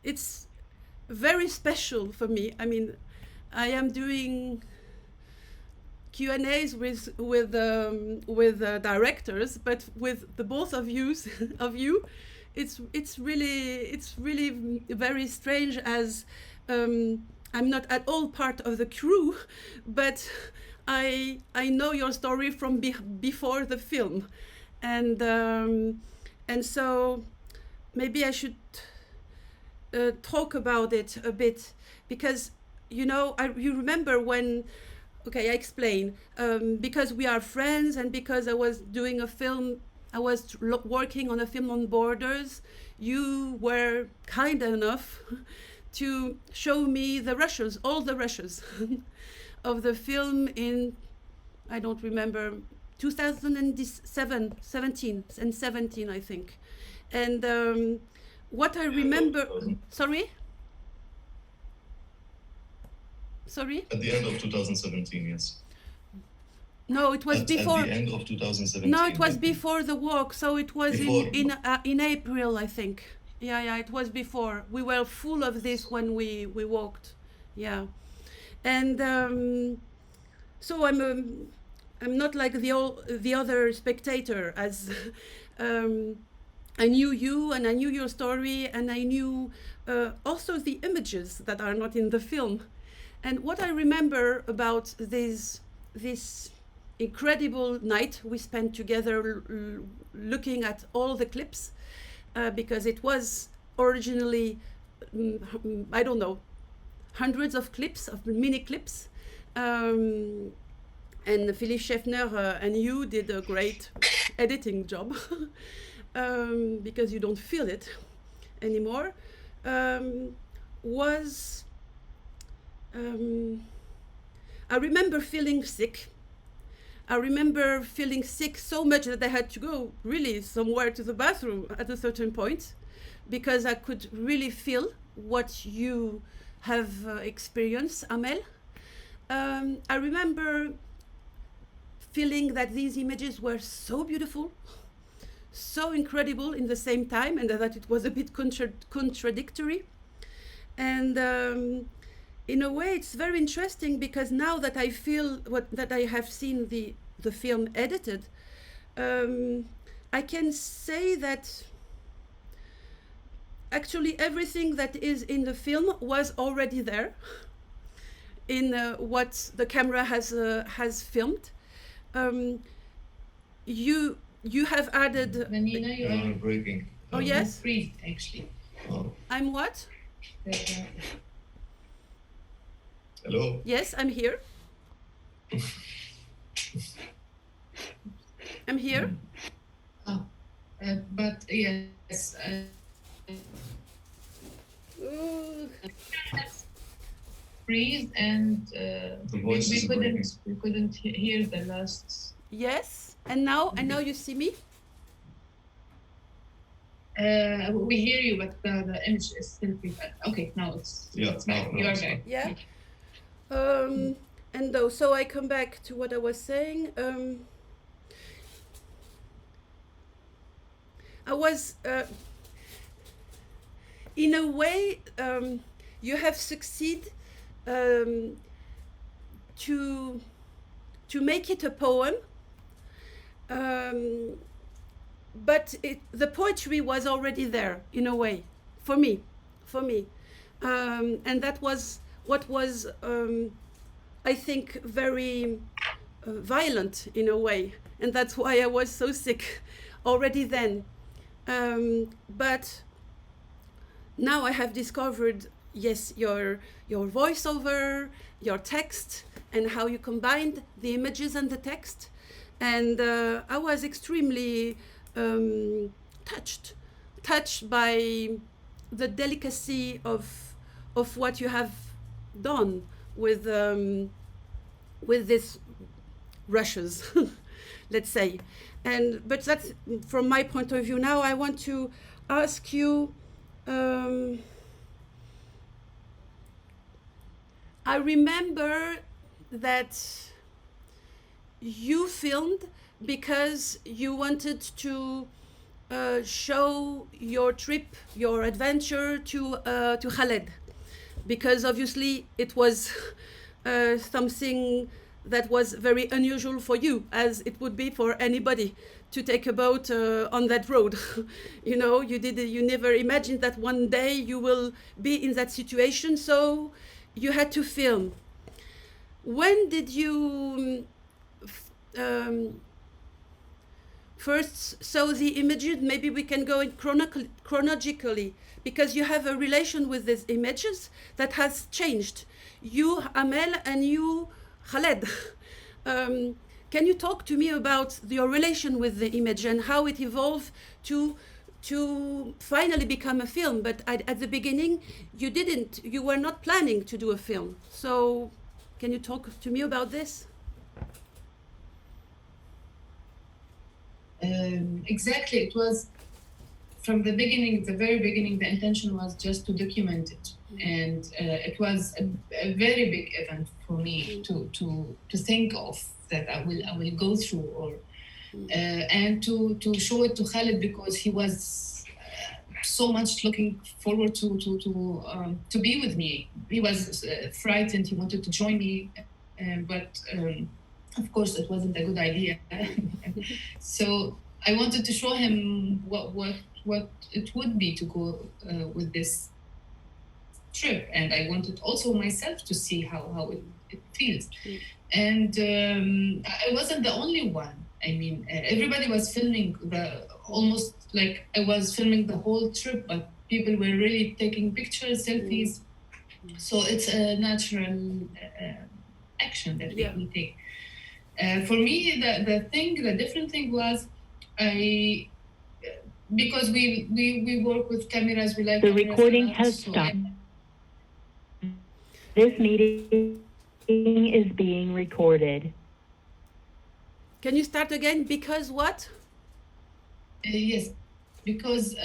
it's very special for me. I mean, I am doing Q&As with directors, but with the both of you, it's really very strange, as I'm not at all part of the crew, but I know your story from before the film, and so maybe I should talk about it a bit, because you remember when. Okay, I explain. Because we are friends, and because I was doing a film, I was working on a film on borders, you were kind enough to show me the rushes, all the rushes of the film in, I don't remember, 2017, I think. And what I remember, sorry? Sorry? At the end of 2017, yes. No, it was before. At the end of 2017. No, it was before the walk, so it was in April, I think. Yeah, it was before. We were full of this when we walked. Yeah, and so I'm not like the other spectator, as I knew you and I knew your story, and I knew also the images that are not in the film. And what I remember about this incredible night we spent together looking at all the clips, because it was originally, I don't know, hundreds of clips, of mini clips. And Philippe Scheffner and you did a great editing job, because you don't feel it anymore, I remember feeling sick. I remember feeling sick so much that I had to go really somewhere to the bathroom at a certain point, because I could really feel what you have experienced, Amel. I remember feeling that these images were so beautiful, so incredible in the same time, and that it was a bit contradictory. And in a way, it's very interesting, because now that I feel that I have seen the film edited, I can say that actually everything that is in the film was already there in what the camera has filmed. You have added. Vanina, you are breaking. Oh yes. Freeze, actually. Oh. I'm what? Hello? Yes, I'm here. I'm here. But yes. Freeze, and the voice we couldn't hear the last. Yes, and now you see me. We hear you, but the image is still prepared. Okay, now it's back. You are back. Yeah. And so I come back to what I was saying. I was, in a way, you have succeeded to make it a poem, but the poetry was already there in a way, for me, and that was what was, I think, very violent in a way, and that's why I was so sick already then. But now I have discovered, yes, your voiceover, your text, and how you combined the images and the text, and I was extremely touched by the delicacy of what you have done with this rushes, let's say. But that's from my point of view. Now I want to ask you, I remember that you filmed because you wanted to show your trip, your adventure to Khaled, because obviously it was something that was very unusual for you, as it would be for anybody to take a boat on that road. You know, you never imagined that one day you will be in that situation, so you had to film. When did you first saw the images? Maybe we can go in chronologically, because you have a relation with these images that has changed. You, Amel, and you, Khaled. Can you talk to me about your relation with the image and how it evolved to finally become a film? But at the beginning, you were not planning to do a film. So can you talk to me about this? Exactly. It was from the beginning, the very beginning, the intention was just to document it. And it was a very big event for me to think of that I will go through, or and to show it to Khaled, because he was so much looking forward to be with me. He was frightened. He wanted to join me, but of course it wasn't a good idea. So I wanted to show him what it would be to go with this trip, and I wanted also myself to see how it feels. And I wasn't the only one. I mean, everybody was filming almost like I was filming the whole trip, but people were really taking pictures, selfies. So it's a natural action that we take. For me, the different thing was because we work with cameras, we like the recording has stopped. This meeting is being recorded. Can you start again? Because what? Yes, because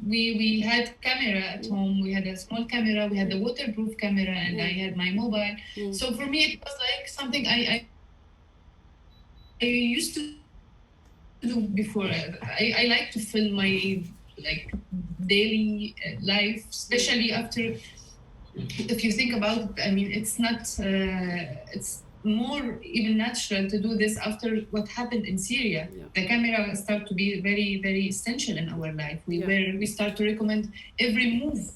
we had camera at home. We had a small camera. We had a waterproof camera, and I had my mobile. So for me, it was like something I used to do before. I like to film my daily life, especially after. If you think about it, I mean, it's not. It's more even natural to do this after what happened in Syria. The camera started to be very, very essential in our life. We start to recommend every move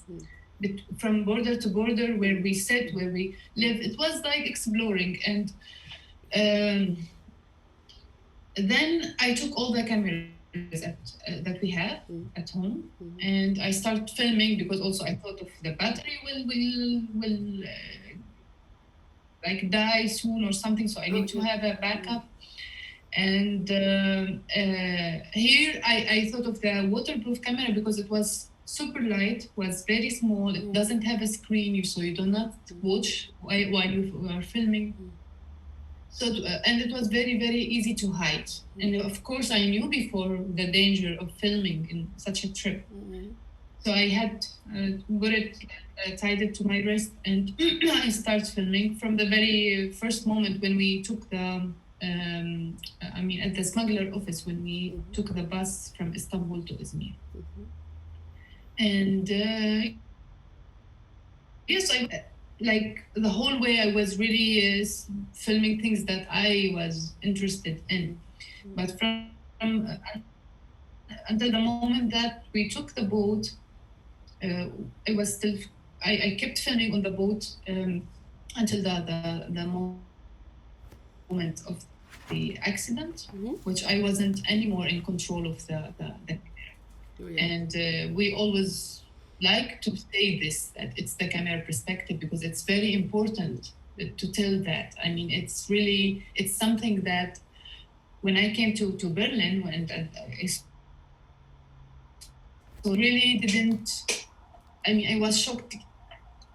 from border to border, where we sit, where we live. It was like exploring, and then I took all the cameras that we have at home, and I started filming, because also I thought of the battery will die soon or something, so I need to have a backup. And here I thought of the waterproof camera, because it was super light, was very small, it doesn't have a screen, so you do not watch while you are filming. So and it was very, very easy to hide. And of course I knew before the danger of filming in such a trip. So I had got it, tied it to my wrist, and I started filming from the very first moment when we took the, at the smuggler office, when we took the bus from Istanbul to Izmir. And yes, the whole way I was really filming things that I was interested in. But from until the moment that we took the boat, I kept filming on the boat until the moment of the accident, which I wasn't anymore in control of the and we always like to say this, that it's the camera perspective, because it's very important to tell that. I mean, it's something that when I came to Berlin, I really didn't, I was shocked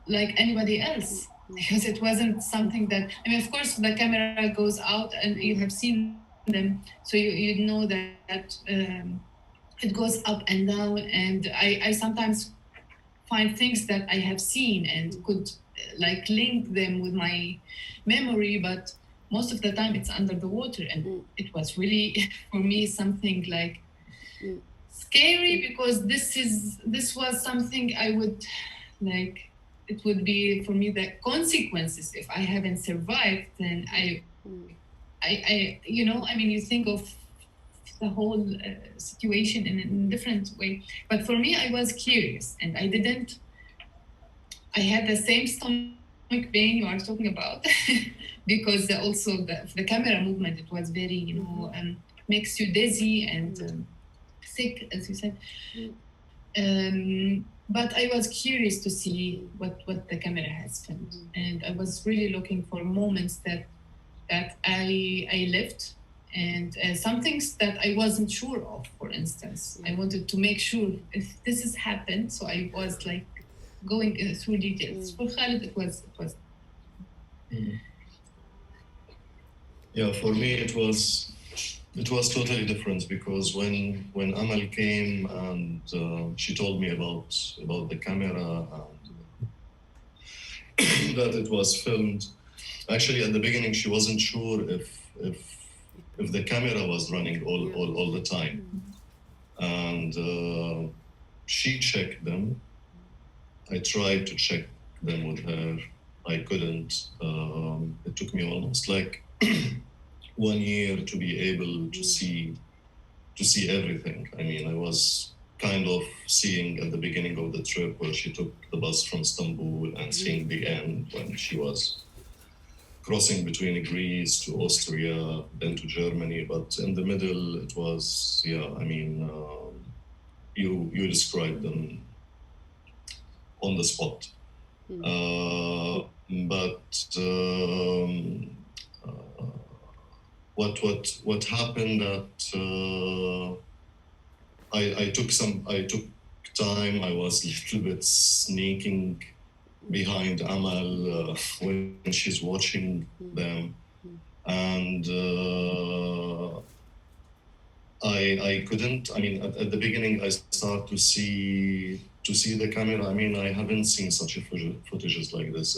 like anybody else, because it wasn't something that, of course the camera goes out and you have seen them, so you know that it goes up and down, and I sometimes find things that I have seen and could link them with my memory, but most of the time it's under the water. And it was really for me something scary because this was something I would like. It would be for me the consequences if I haven't survived. Then I I mean, you think of the whole situation in a different way. But for me, I was curious, and I had the same stomach pain you are talking about, because also the camera movement, it was very, makes you dizzy and sick, as you said. But I was curious to see what the camera has filmed, and I was really looking for moments that I lived, and some things that I wasn't sure of. For instance, I wanted to make sure if this has happened, so I was like going through details. For Khaled, it was. Yeah, for me it was totally different, because when Amel came and she told me about the camera and that it was filmed. Actually, at the beginning, she wasn't sure if the camera was running all the time, and she checked them. I tried to check them with her. I couldn't. It took me almost like 1 year to be able to see everything. I mean, I was kind of seeing at the beginning of the trip where she took the bus from Istanbul, and seeing the end when she was crossing between Greece to Austria, then to Germany. But in the middle, it was, I mean, you described them on the spot. But what happened that I took time. I was a little bit sneaking behind Amal when she's watching them, and I couldn't. I mean, at the beginning, I start to see the camera. I mean, I haven't seen such a footages like this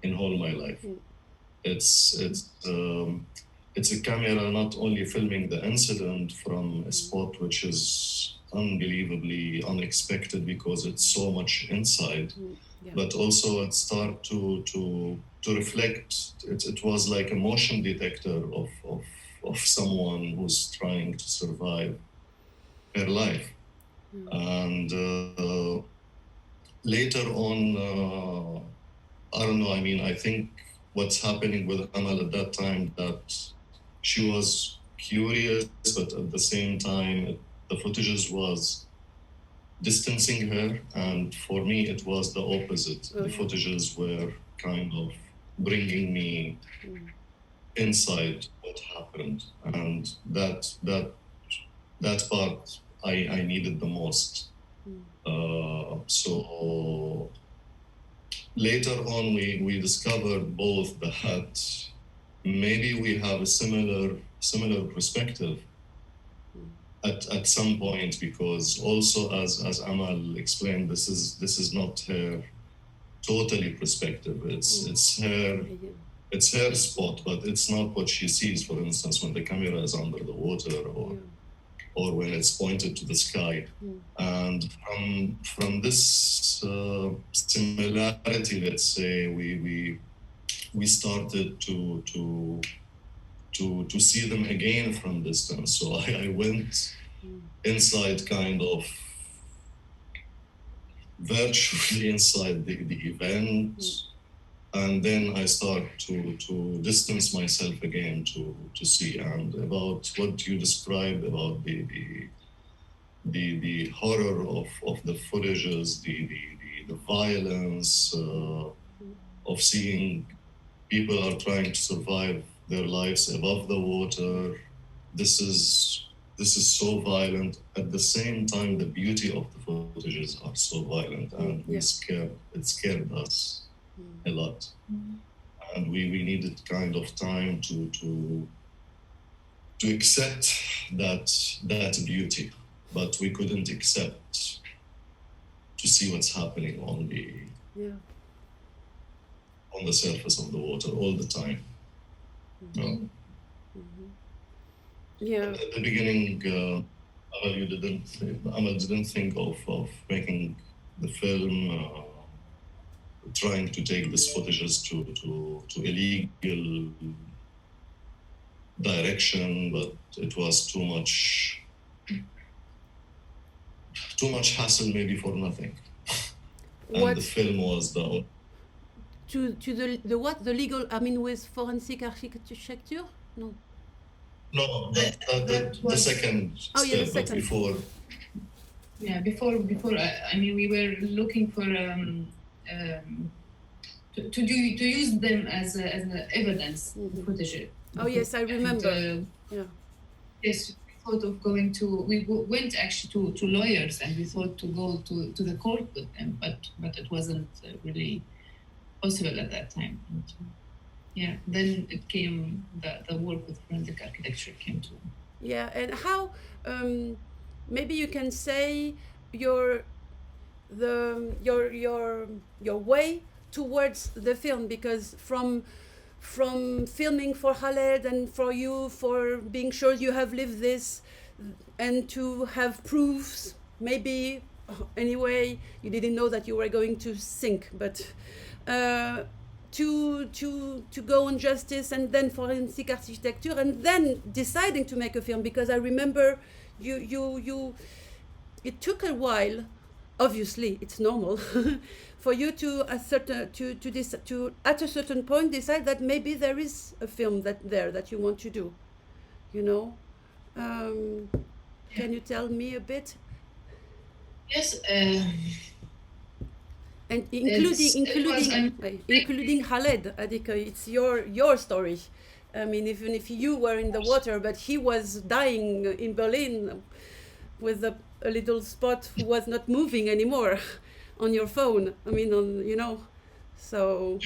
in all my life. It's a camera not only filming the incident from a spot which is unbelievably unexpected because it's so much inside, but also it start to reflect. It was like a motion detector of someone who's trying to survive her life. And later on, I don't know. I mean, I think what's happening with Amal at that time, that she was curious, but at the same time, the footages was distancing her. And for me, it was the opposite. The footages were kind of bringing me inside what happened. And that part I needed the most. So later on, we discovered both that maybe we have a similar perspective at some point, because also as Amal explained, this is not her totally perspective. It's her spot, but it's not what she sees. For instance, when the camera is under the water, or when it's pointed to the sky. And from this similarity, let's say, we started to see them again from distance. So I went inside, kind of virtually inside the event, and then I start to distance myself again to see. And about what you described about the horror of the footages, the violence of seeing people are trying to survive their lives above the water. This is so violent. At the same time, the beauty of the footages are so violent, and it scared us a lot. And we needed kind of time to accept that beauty, but we couldn't accept to see what's happening on the surface of the water all the time. Yeah. At the beginning, Amel didn't think of making the film trying to take these footages to illegal direction, but it was too much hassle maybe for nothing. And the film was the to the what, the legal, I mean, with forensic architecture? No. No, the second Oh, yeah, the step, but second. before. Yeah, before I mean, we were looking for to use them as evidence footage. Oh yes, I remember. And, yeah. Yes, we thought of going to. We went actually to lawyers, and we thought to go to the court with them, but it wasn't really possible at that time. And, yeah, then it came the work with forensic architecture came to. Yeah, and how maybe you can say your way towards the film, because from filming for Khaled and for you, for being sure you have lived this, and to have proofs, maybe anyway you didn't know that you were going to sink, but to go on justice, and then forensic architecture, and then deciding to make a film, because I remember you it took a while, obviously it's normal, for you to at a certain point decide that maybe there is a film that you want to do, you know. Can you tell me a bit? Yes. And including Khaled, Adika, it's your story. I mean, even if you were in the water, but he was dying in Berlin with a little spot who was not moving anymore on your phone. I mean, you know, so.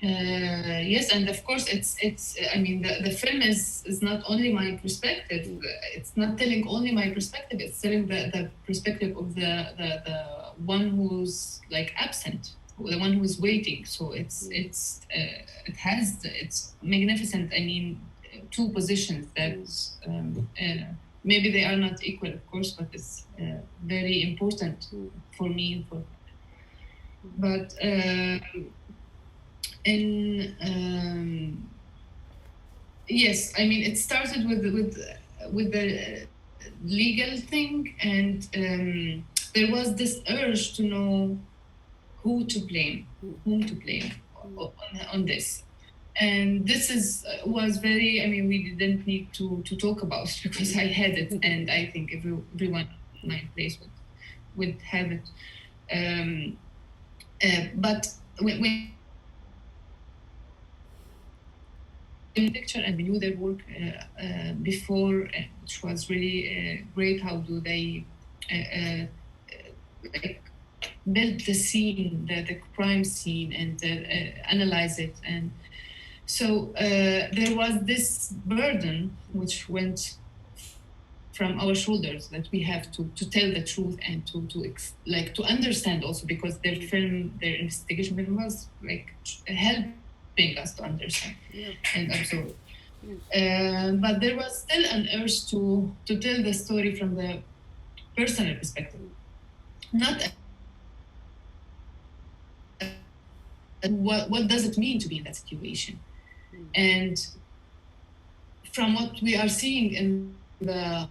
Yes, and of course it's I mean the film is not only my perspective. It's not telling only my perspective. It's telling the perspective of the one who's like absent, the one who's waiting. So it has it's magnificent. I mean, two positions that maybe they are not equal, of course, but it's very important for me. But. Yes, I mean, it started with the legal thing, and there was this urge to know whom to blame on this, and this was very. I mean, we didn't need to talk about it because I had it, and I think everyone in my place would have it. But when picture and we knew their work before, which was really great. How do they build the scene, the crime scene, and analyze it? And so there was this burden which went from our shoulders, that we have to tell the truth and to understand also, because their investigation film was like helping us to understand and absorb. But there was still an urge to tell the story from the personal perspective, not what does it mean to be in that situation. And from what we are seeing in the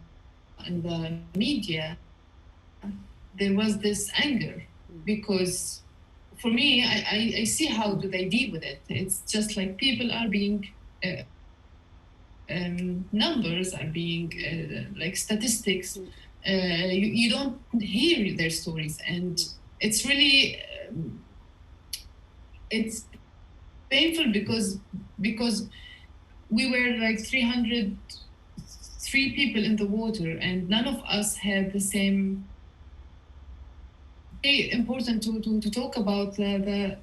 media, there was this anger, because for me, I see how do they deal with it. It's just like people are being, numbers are being like statistics. You don't hear their stories, and it's really, it's painful because we were like 303 people in the water, and none of us had the same. Very important to talk about the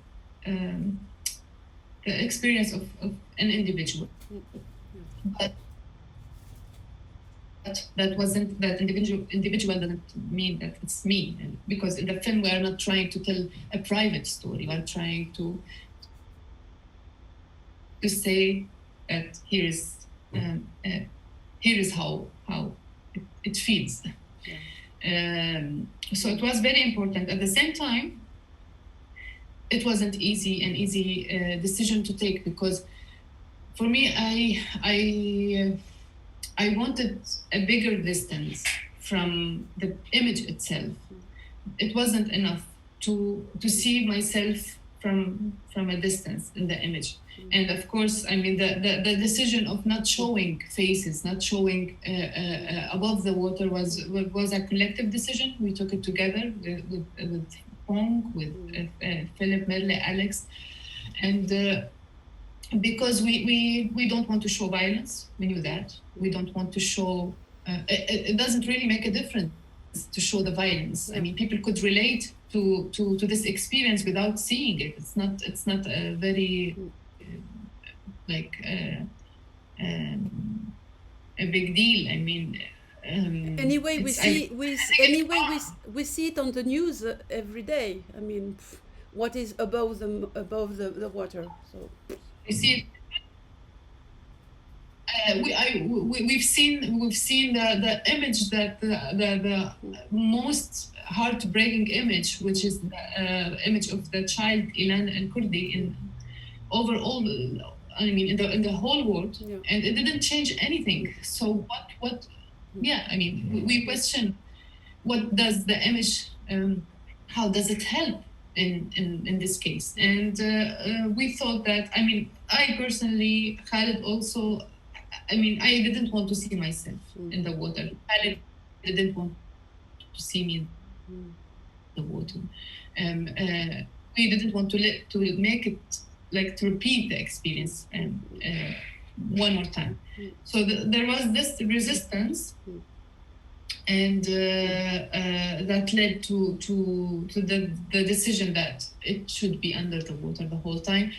experience of an individual, but that individual doesn't mean that it's me, and because in the film we are not trying to tell a private story. We are trying to say that here is here is how it feels. So it was very important. At the same time, it wasn't an easy decision to take, because for me, I wanted a bigger distance from the image itself. It wasn't enough to see myself from a distance in the image. And of course, I mean, the decision of not showing faces, not showing above the water was a collective decision. We took it together with Pong, with Philip, Merle, Alex, and because we don't want to show violence. We knew that. We don't want to show. It doesn't really make a difference to show the violence. I mean, people could relate to this experience without seeing it. It's not a very a big deal. I mean. Anyway, we see it on the news every day. I mean, what is above the water? So you see, we've seen the image, that the most heartbreaking image, which is the image of the child Ilan and Kurdi in overall. I mean, in the whole world, and it didn't change anything. So what? Yeah, I mean, we question what does the image, how does it help in this case? And we thought that, I mean, I personally, Khaled also, I mean, I didn't want to see myself in the water. Khaled didn't want to see me in the water. We didn't want to make it, like, to repeat the experience one more time. So there was this resistance, and that led to the decision that it should be under the water the whole time.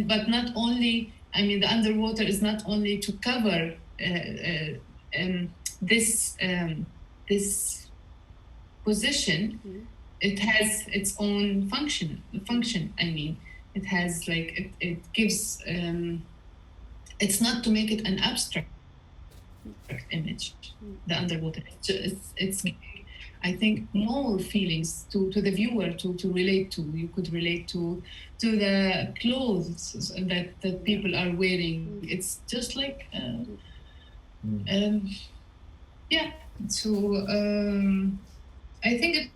But not only, I mean, the underwater is not only to cover this position. It has its own function. I mean, it has, like, it gives. It's not to make it an abstract image, the underwater. It's I think, more feelings to the viewer to relate to. You could relate to the clothes that people are wearing. It's just like, yeah. So I think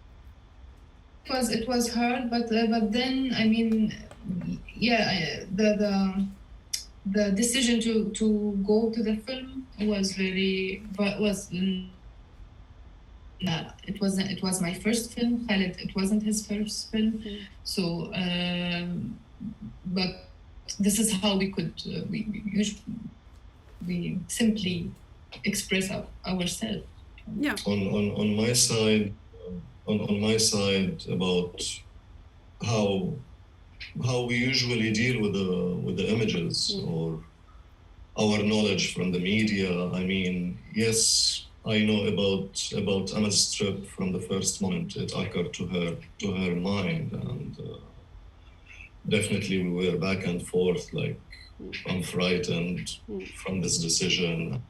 it was hard, but then, I mean, yeah, the decision to go to the film was it was my first film. Khaled, it wasn't his first film. So but this is how we could we simply express ourselves. Yeah. On my side, about how we usually deal with the images or our knowledge from the media. I mean, yes, I know about Amel's trip from the first moment it occurred to her mind, and definitely we were back and forth, like, I'm frightened from this decision.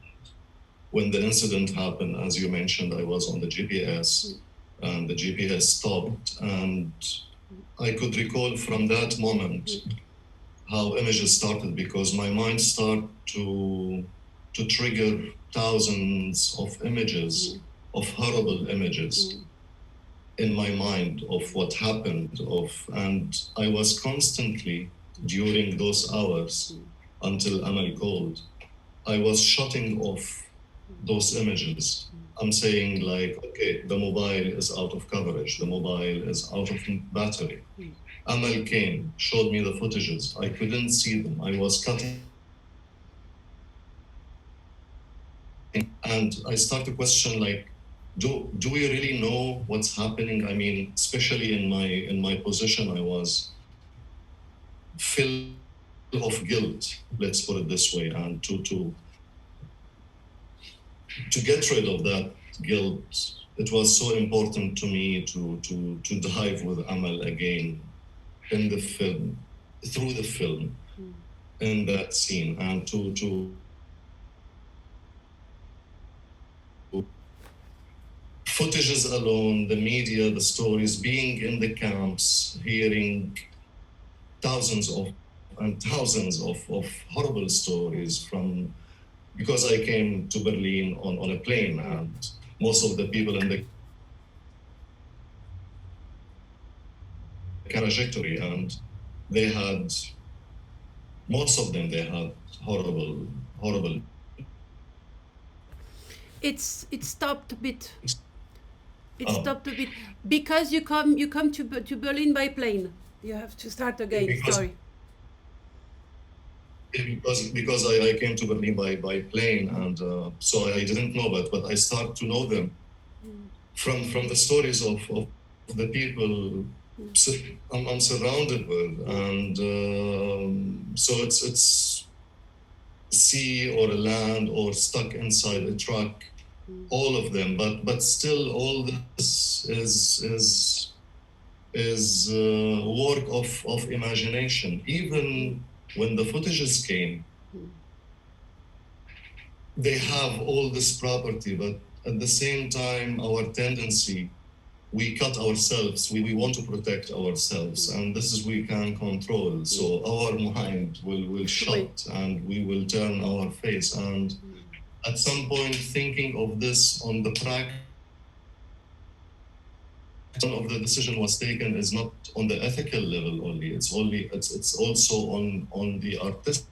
When the incident happened, as you mentioned, I was on the GPS, and the GPS stopped, and I could recall from that moment how images started, because my mind started to trigger thousands of images, of horrible images in my mind of what happened, and I was constantly, during those hours until Amel called, I was shutting off those images. I'm saying, like, okay, the mobile is out of coverage, the mobile is out of battery. Amel came, showed me the footages. I couldn't see them. I was cutting. And I start to question, like, do we really know what's happening? I mean, especially in my position, I was filled of guilt, let's put it this way, and to get rid of that guilt, it was so important to me to dive with Amel again in the film, through the film, in that scene, and to footages alone, the media, the stories, being in the camps, hearing thousands of horrible stories from, because I came to Berlin on a plane, and most of the people in the trajectory, and most of them had horrible. It stopped a bit. It stopped a bit because you come to Berlin by plane. You have to start again. Sorry. Because I came to Berlin by plane, and so I didn't know, but I start to know them from the stories of the people I'm surrounded with, and so it's sea or a land or stuck inside a truck, all of them, but still all this is work of imagination. Even when the footages came, they have all this property, but at the same time, our tendency, we cut ourselves, we want to protect ourselves, and this is we can control. So our mind will shut and we will turn our face. And at some point, thinking of this on the practice of the decision was taken is not on the ethical level only. It's also on the artistic.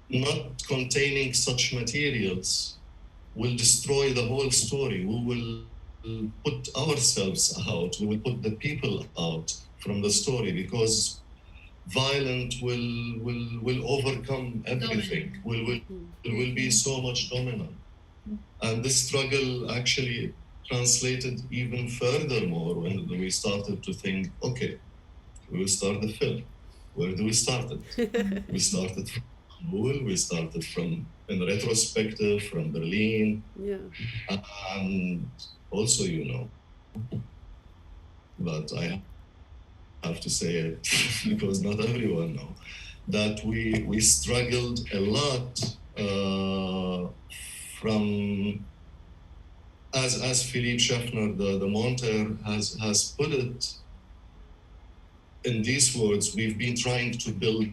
Not containing such materials will destroy the whole story. We will put ourselves out. We will put the people out from the story, because violence will overcome everything. Will be so much dominant. And this struggle actually translated even furthermore when we started to think, okay, we will start the film. Where do we start it? We started from Istanbul, we started from, in retrospective, from Berlin. Yeah. And also, but I have to say it because not everyone knows, that we struggled a lot from, as Philippe Schaffner, the monteur, has put it in these words, we've been trying to build a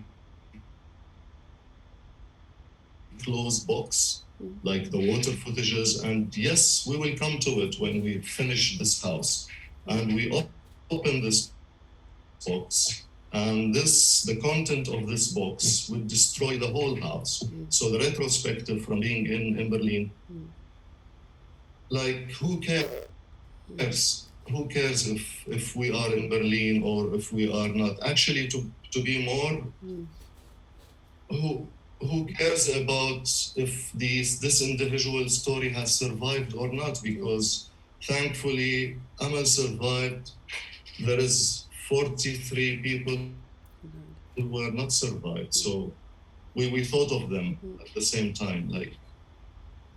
closed box, like the water footages, and yes, we will come to it when we finish this house. And we open this box, and the content of this box would destroy the whole house. So the retrospective from being in Berlin, like who cares? Who cares if we are in Berlin or if we are not? Actually, to be more, who cares about if this individual story has survived or not? Because thankfully, Amel survived. There is 43 people who were not survived. So we thought of them at the same time. Like,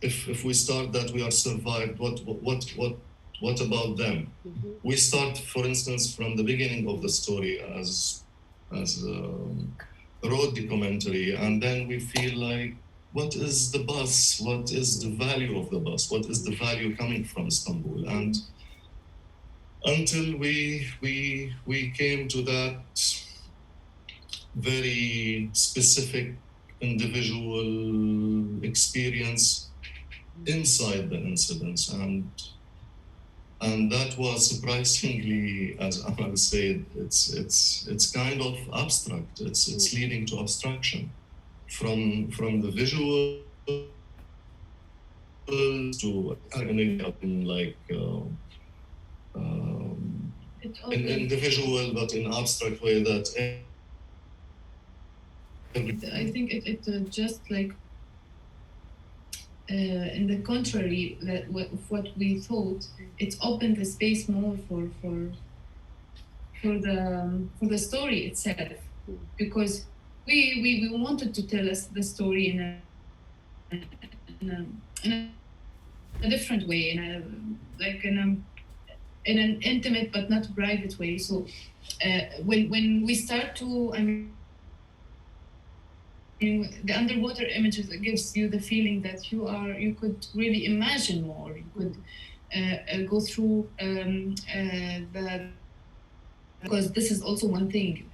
if we start that we are survived, what about them? We start, for instance, from the beginning of the story as a road documentary, and then we feel like, what is the bus? What is the value of the bus? What is the value coming from Istanbul? And until we came to that very specific individual experience inside the incidents, and that was surprisingly, as Amal said, it's kind of abstract. It's leading to abstraction, from the visual to like in the visual, but in abstract way. That I think it just like. In the contrary, of what we thought, it opened the space more for the story itself, because we wanted to tell us the story in a different way, in an intimate but not private way. So when we start to, the underwater images, it gives you the feeling that you could really imagine more. You could go through because this is also one thing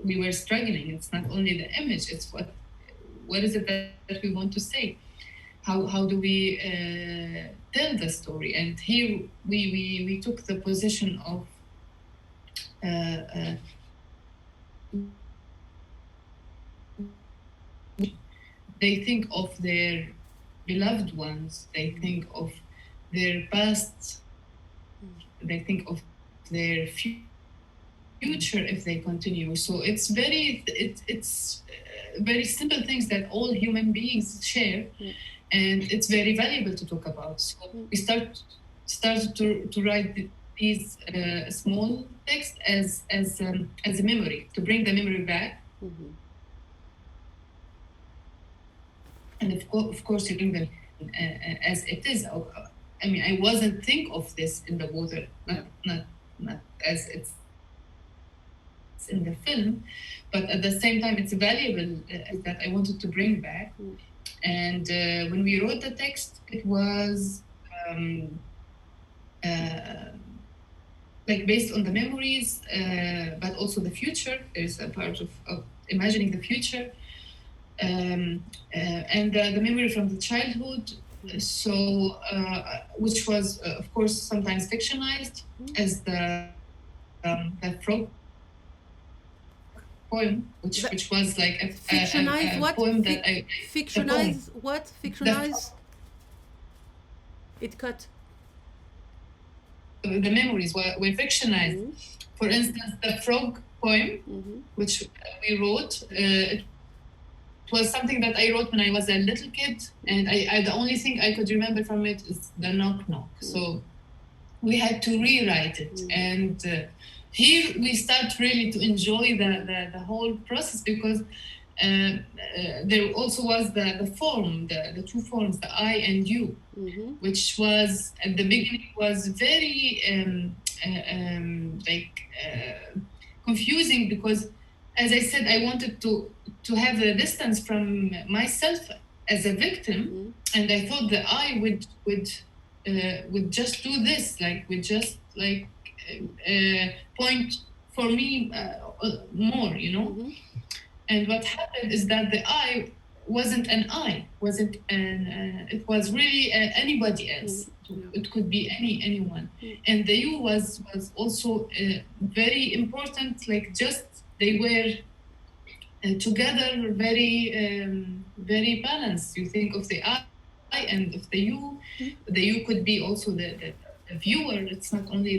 we were struggling. It's not only the image, it's what is it that we want to say? How do we tell the story? And here we took the position of they think of their beloved ones, they think of their past, they think of their future if they continue. So it's very simple things that all human beings share, and it's very valuable to talk about. So we started to write these small texts as a memory, to bring the memory back. And of course, you bring them as it is. I mean, I wasn't think of this in the water, not as it's in the film, but at the same time, it's valuable that I wanted to bring back. And when we wrote the text, it was like based on the memories, but also the future. There's a part of imagining the future. And the memory from the childhood, so which was of course sometimes fictionized as the frog poem, which was like a poem that I fictionize what fictionize it cut the memories were fictionized. For instance, the frog poem, which we wrote, it was something that I wrote when I was a little kid, and I the only thing I could remember from it is the knock knock. So we had to rewrite it, and here we start really to enjoy the whole process, because there also was the form, the two forms, the I and you, which was at the beginning was very confusing, because as I said, I wanted to have a distance from myself as a victim, and I thought that I would just do this, would just point for me more, And what happened is that the I wasn't an I, it was really anybody else. It could be anyone, and the you was also very important. Just they were together, very balanced. You think of the I and of the you. The you could be also the viewer. It's not only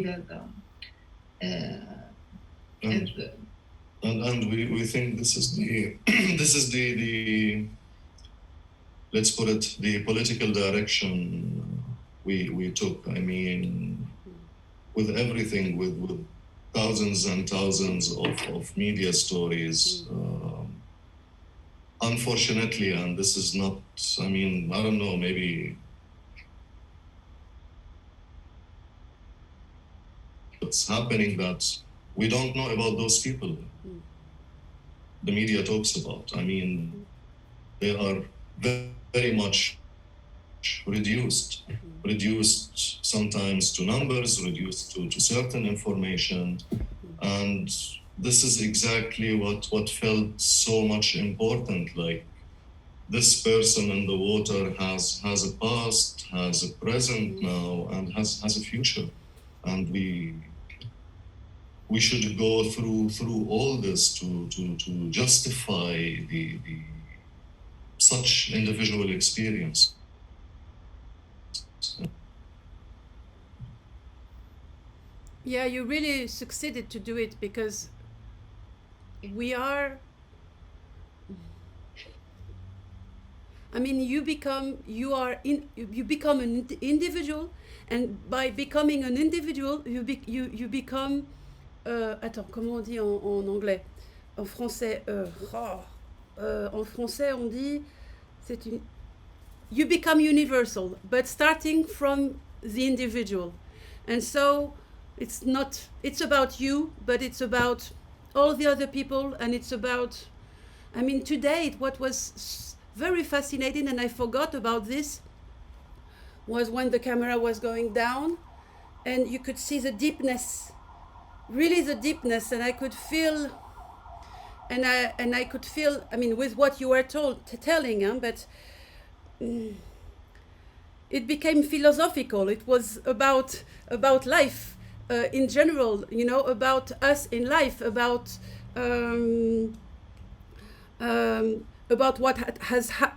and we think this is the let's put it, the political direction we took. I mean, with everything, with thousands and thousands of media stories. Unfortunately, and this is not, I mean, I don't know, maybe it's happening that we don't know about those people the media talks about. I mean, they are very much reduced sometimes to numbers, reduced to certain information. And this is exactly what felt so much important. Like, this person in the water has a past, has a present now, and has a future. And we should go through all this to justify the such individual experience. Yeah, you really succeeded to do it, because we are, I mean, you become an individual, and by becoming an individual, you become attends, comment on dit en anglais? En français, en français on dit you become universal, but starting from the individual. And so it's about you, but it's about all the other people, and it's about I mean, today, what was very fascinating, and I forgot about this, was when the camera was going down and you could see the deepness, really the deepness, and I could feel, and I could feel, I mean, with what you were telling, but it became philosophical. It was about life in general, you know, about us in life, about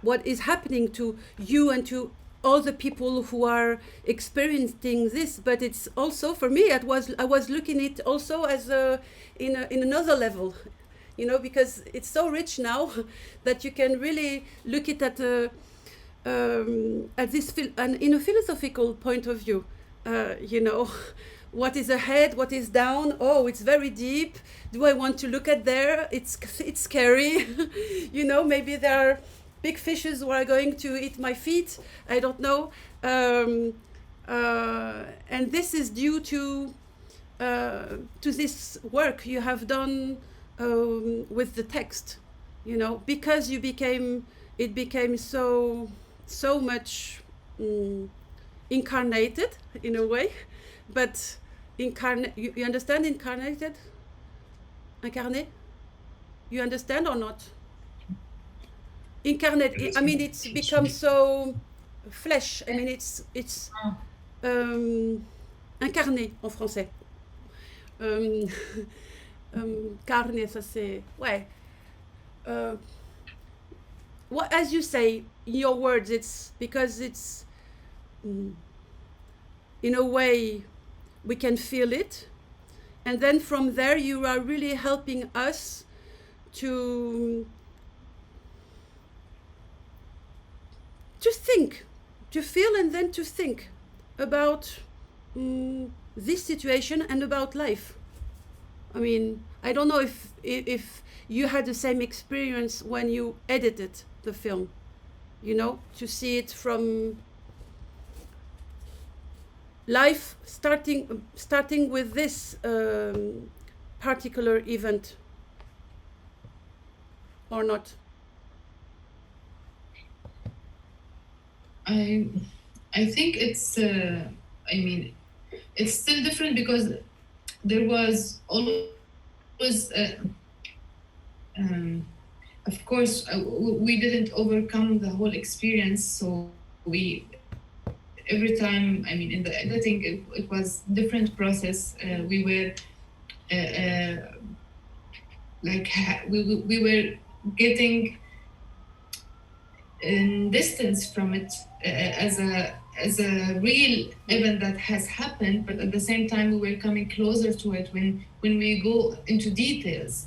what is happening to you and to all the people who are experiencing this. But it's also, for me, I was looking at it also as in another level, you know, because it's so rich now that you can really look at this in a philosophical point of view, you know. What is ahead, what is down? Oh, it's very deep. Do I want to look at there? It's scary. You know, maybe there are big fishes who are going to eat my feet. I don't know. And this is due to this work you have done with the text, you know, because it became so much incarnated in a way. But you understand incarnated? Incarné? You understand or not? Incarnate, I mean, it's become so flesh. I mean, it's incarné en français. Carne, ça c'est, ouais. What, as you say, in your words, it's because it's, in a way, we can feel it, and then from there you are really helping us to think, to feel, and then to think about this situation and about life. I mean, I don't know if you had the same experience when you edited the film, you know, to see it from life starting with this particular event, or not? I think it's I mean, it's still different because there was always of course we didn't overcome the whole experience, so we every time, I mean, in the editing, it was different process. We were we were getting distance from it as a real event that has happened, but at the same time we were coming closer to it when we go into details.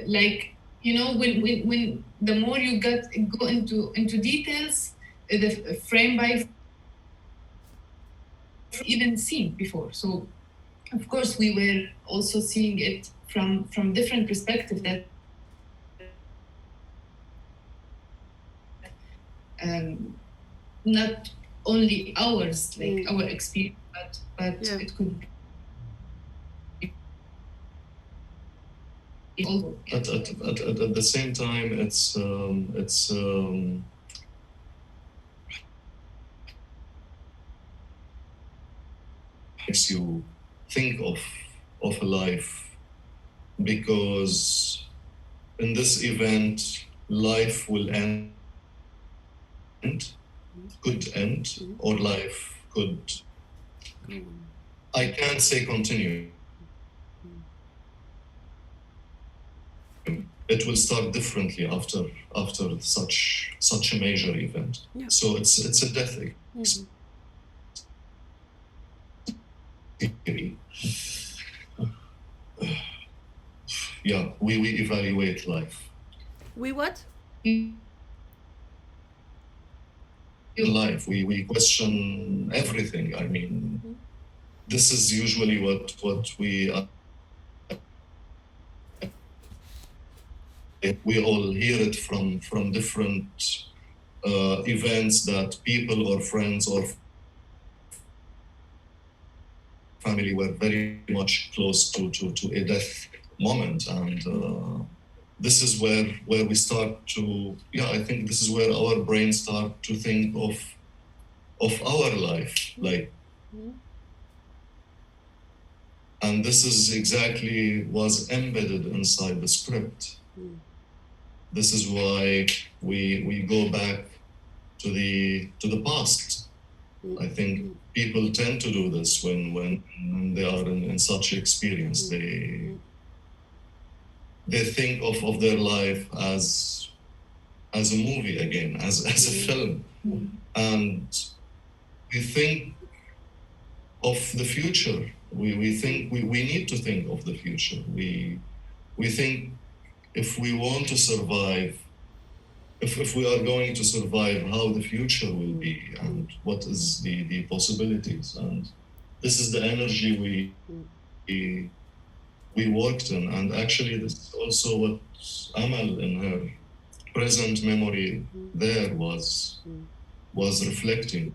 Like, you know, when the more you go into details, the frame by even seen before. So of course we were also seeing it from different perspective, that not only ours, like our experience, but yeah. It could be also, yeah. At the same time, it's makes you think of a life, because in this event life will end, could end, or life could, I can't say continue. It will start differently after such a major event. Yeah. So it's a death experience. Yeah, we evaluate life. We what? Life. We question everything. I mean, this is usually what we all hear it from different events that people or friends or family were very much close to a death moment, and this is where we start to, I think this is where our brains start to think of our life, like, and this is exactly was embedded inside the script. This is why we go back to the past. I think people tend to do this when they are in such experience. They think of their life as a movie again, as a film, and we think of the future. We think we need to think of the future. We think if we want to survive, if we are going to survive, how the future will be and what is the possibilities. And this is the energy we worked in. And actually this is also what Amel in her present memory there was reflecting.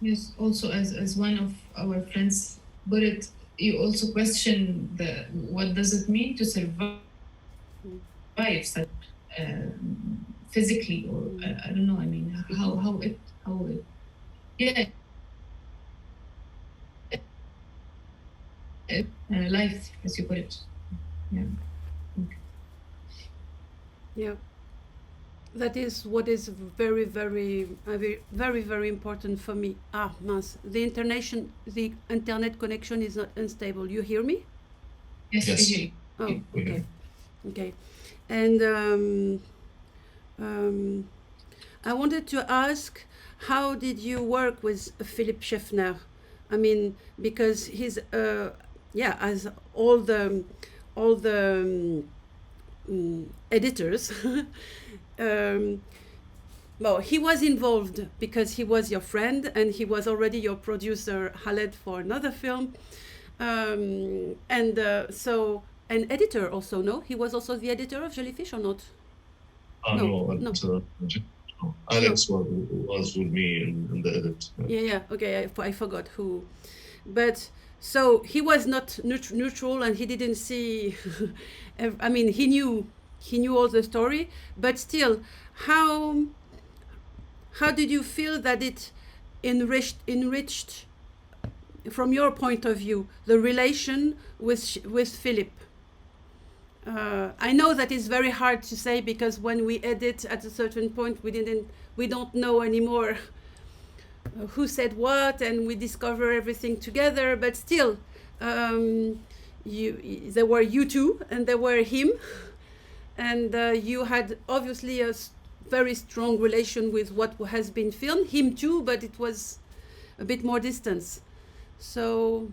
Yes, also as one of our friends put it, you also question what does it mean to survive such physically, or I don't know. I mean, how it life, as you put it. Yeah, that is what is very, very, very, very important for me. The internet connection is not unstable. You hear me? Yes. I hear you. Oh, okay. And I wanted to ask, how did you work with Philippe Schaeffner? I mean, because he's as all the editors. Well, he was involved because he was your friend and he was already your producer, Khaled, for another film, so an editor also. No, he was also the editor of Jellyfish, or not? No. Alex was with me in the edit. Okay, I forgot who, but so he was not neutral, and he didn't see. I mean, he knew all the story, but still, how did you feel that it enriched from your point of view the relation with Philippe? I know that it's very hard to say, because when we edit at a certain point, we don't know anymore who said what, and we discover everything together. But still, there were you two, and there were him, and you had obviously a very strong relation with what has been filmed. Him too, but it was a bit more distance. So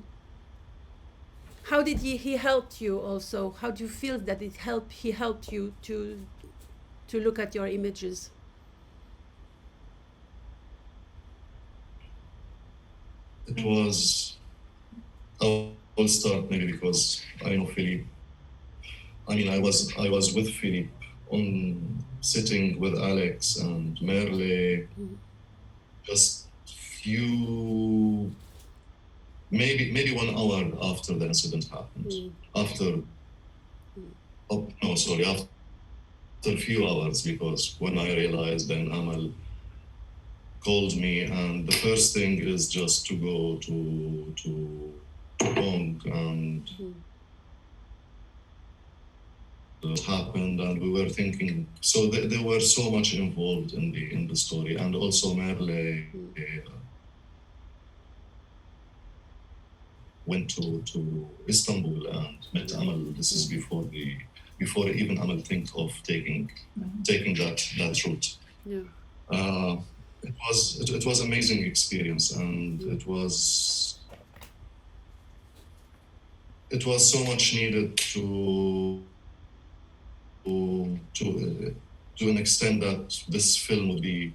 how did he help you also? How do you feel that he helped you to look at your images? It was, I'll start maybe because I know Philippe. I mean, I was with Philippe sitting with Alex and Merle, just maybe 1 hour after the incident happened. After a few hours, because when I realized, then Amel called me, and the first thing is just to go to Kong, and it happened, and we were thinking, so they were so much involved in the story. And also Merle went to Istanbul and met Amel. This is before even Amel think of taking that route. It was amazing experience, and it was so much needed to an extent that this film would be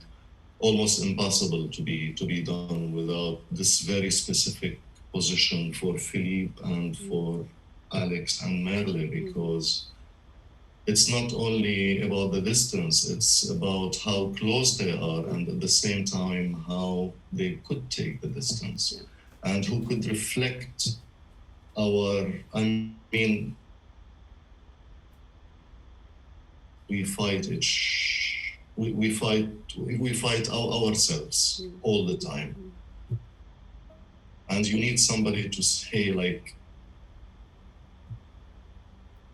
almost impossible to be done without this very specific position for Philippe and for Alex and Merle, because it's not only about the distance, it's about how close they are, and at the same time how they could take the distance, and who could reflect we fight ourselves all the time. And you need somebody to say, like,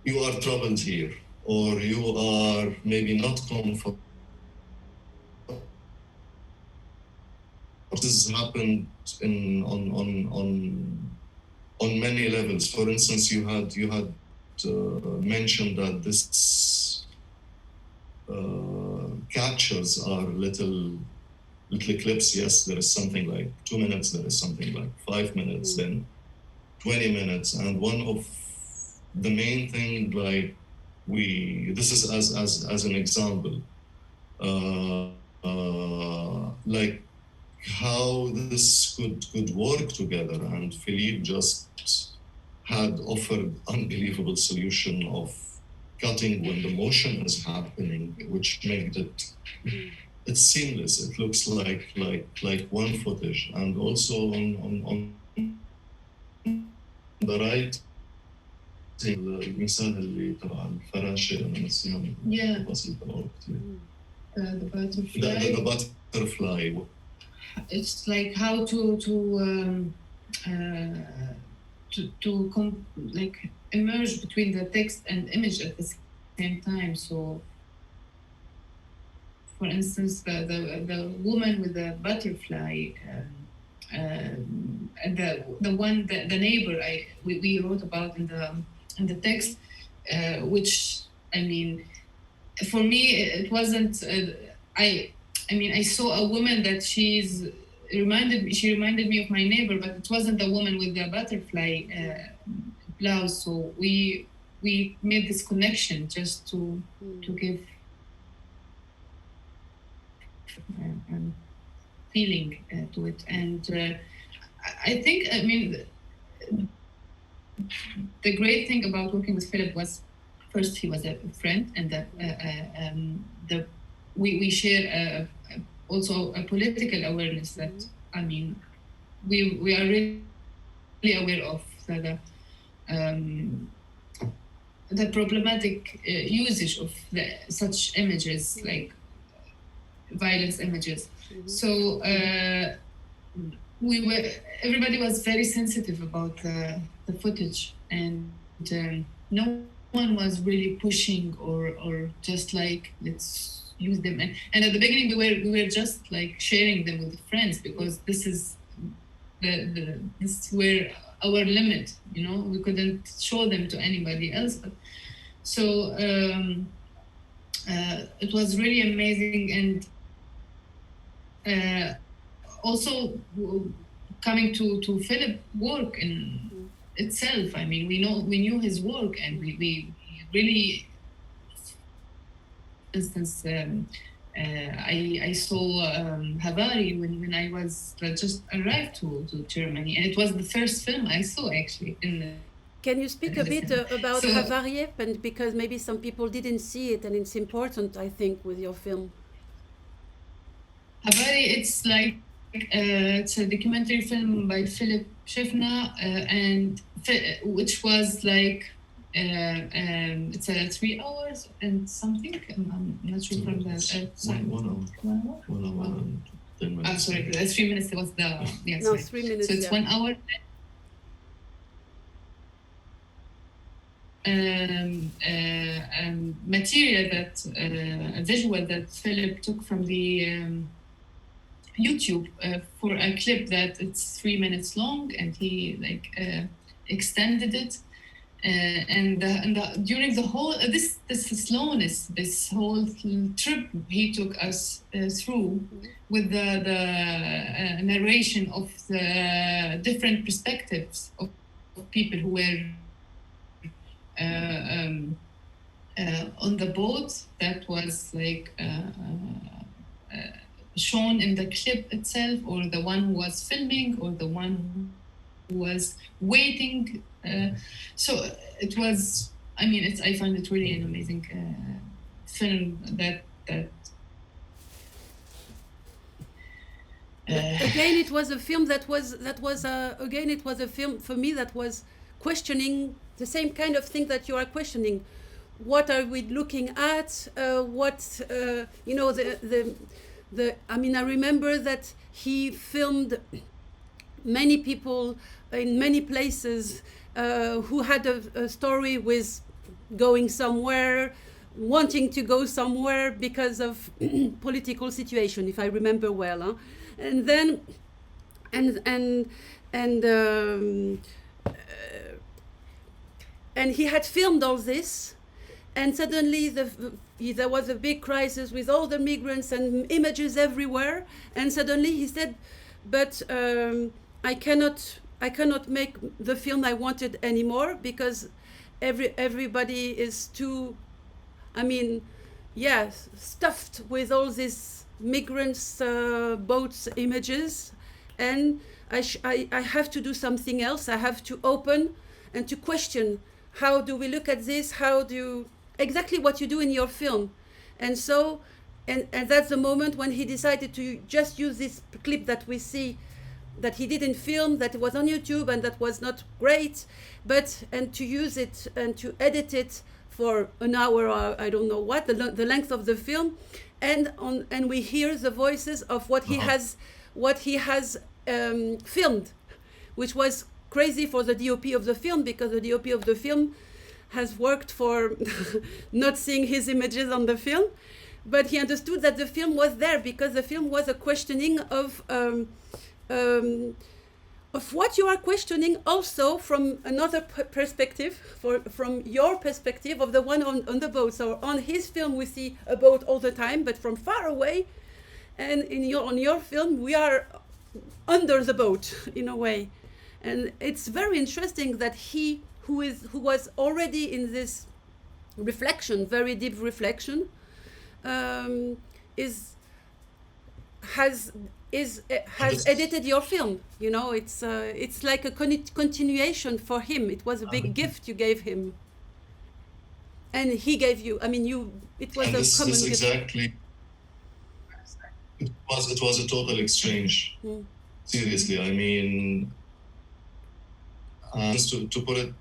you are troubled here, or you are maybe not comfortable. This has happened on many levels. For instance, you had mentioned that this captures are little clips. Yes, there is something like 2 minutes, there is something like 5 minutes, then 20 minutes. And one of the main thing, like, this is as an example, like how this could work together. And Philippe just had offered unbelievable solution of cutting when the motion is happening, which made it's seamless. It looks like one footage. And also on the right, المثال اللي تبع الفراشة أنا نسيهم بسيطة كتير. The butterfly. The butterfly. It's like how to like emerge between the text and image at the same time. So, for instance, the woman with the butterfly, and the neighbor we wrote about in the text, which, I mean, for me it wasn't. I saw a woman that she reminded me of my neighbor, but it wasn't the woman with the butterfly blouse. So we made this connection just to give feeling to it. And I think, I mean, the great thing about working with Philip was, first, he was a friend, and that we share also a political awareness that, I mean, we are really aware of the problematic usage of such images, like violence images. So everybody was very sensitive about the footage, and no one was really pushing or just like, let's use them. And at the beginning we were just like sharing them with friends, because this is this is where our limit, you know, we couldn't show them to anybody else. But so it was really amazing. And also coming to Philip work in itself, I mean, we knew his work, and we really, for instance, I saw Havari when I was just arrived to Germany, and it was the first film I saw actually. Can you speak a bit about Havari, because maybe some people didn't see it, and it's important, I think, with your film. Havari, it's like it's a documentary film by Philip Shefna, and which was like it's 3 hours and something. I'm not sure from the time. 1 hour. 1 hour and 10 minutes. Sorry, 3 minutes was the No, 3 minutes. So it's 1 hour. Material that a visual that Philip took from the YouTube for a clip that it's 3 minutes long, and he like extended it, and during the whole this slowness, this whole trip he took us through with the narration of the different perspectives of people who were on the boat that was like shown in the clip itself, or the one who was filming, or the one who was waiting. So it was, I mean, I find it really an amazing film that again, it was a film that was again, it was a film for me that was questioning the same kind of thing that you are questioning. what are we looking at? You know, I mean, I remember that he filmed many people in many places who had a story with going somewhere, wanting to go somewhere because of political situation, if I remember well. Huh? And then, and he had filmed all this, and suddenly there was a big crisis with all the migrants and images everywhere, and suddenly he said, but I cannot make the film I wanted anymore because everybody is too, I mean, yes, stuffed with all these migrants, boats images, and I have to do something else. I have to open and to question, how do we look at this? How do you, exactly what you do in your film. And so, and that's the moment when he decided to just use this clip that we see, that he didn't film, that was on YouTube and that was not great, and to use it and to edit it for an hour or I don't know what, the length of the film, and we hear the voices of what he has filmed, which was crazy for the DOP of the film, because the DOP of the film has worked for not seeing his images on the film, but he understood that the film was there because the film was a questioning of what you are questioning, also from another perspective, from your perspective of the one on the boat. So on his film we see a boat all the time, but from far away, and on your film we are under the boat in a way. And it's very interesting that he, who was already in this reflection, very deep reflection, has edited your film. You know, it's like a continuation for him. It was a big gift you gave him, and he gave you. I mean, it was a common gift. Exactly. It was a total exchange. Seriously, I mean. To put it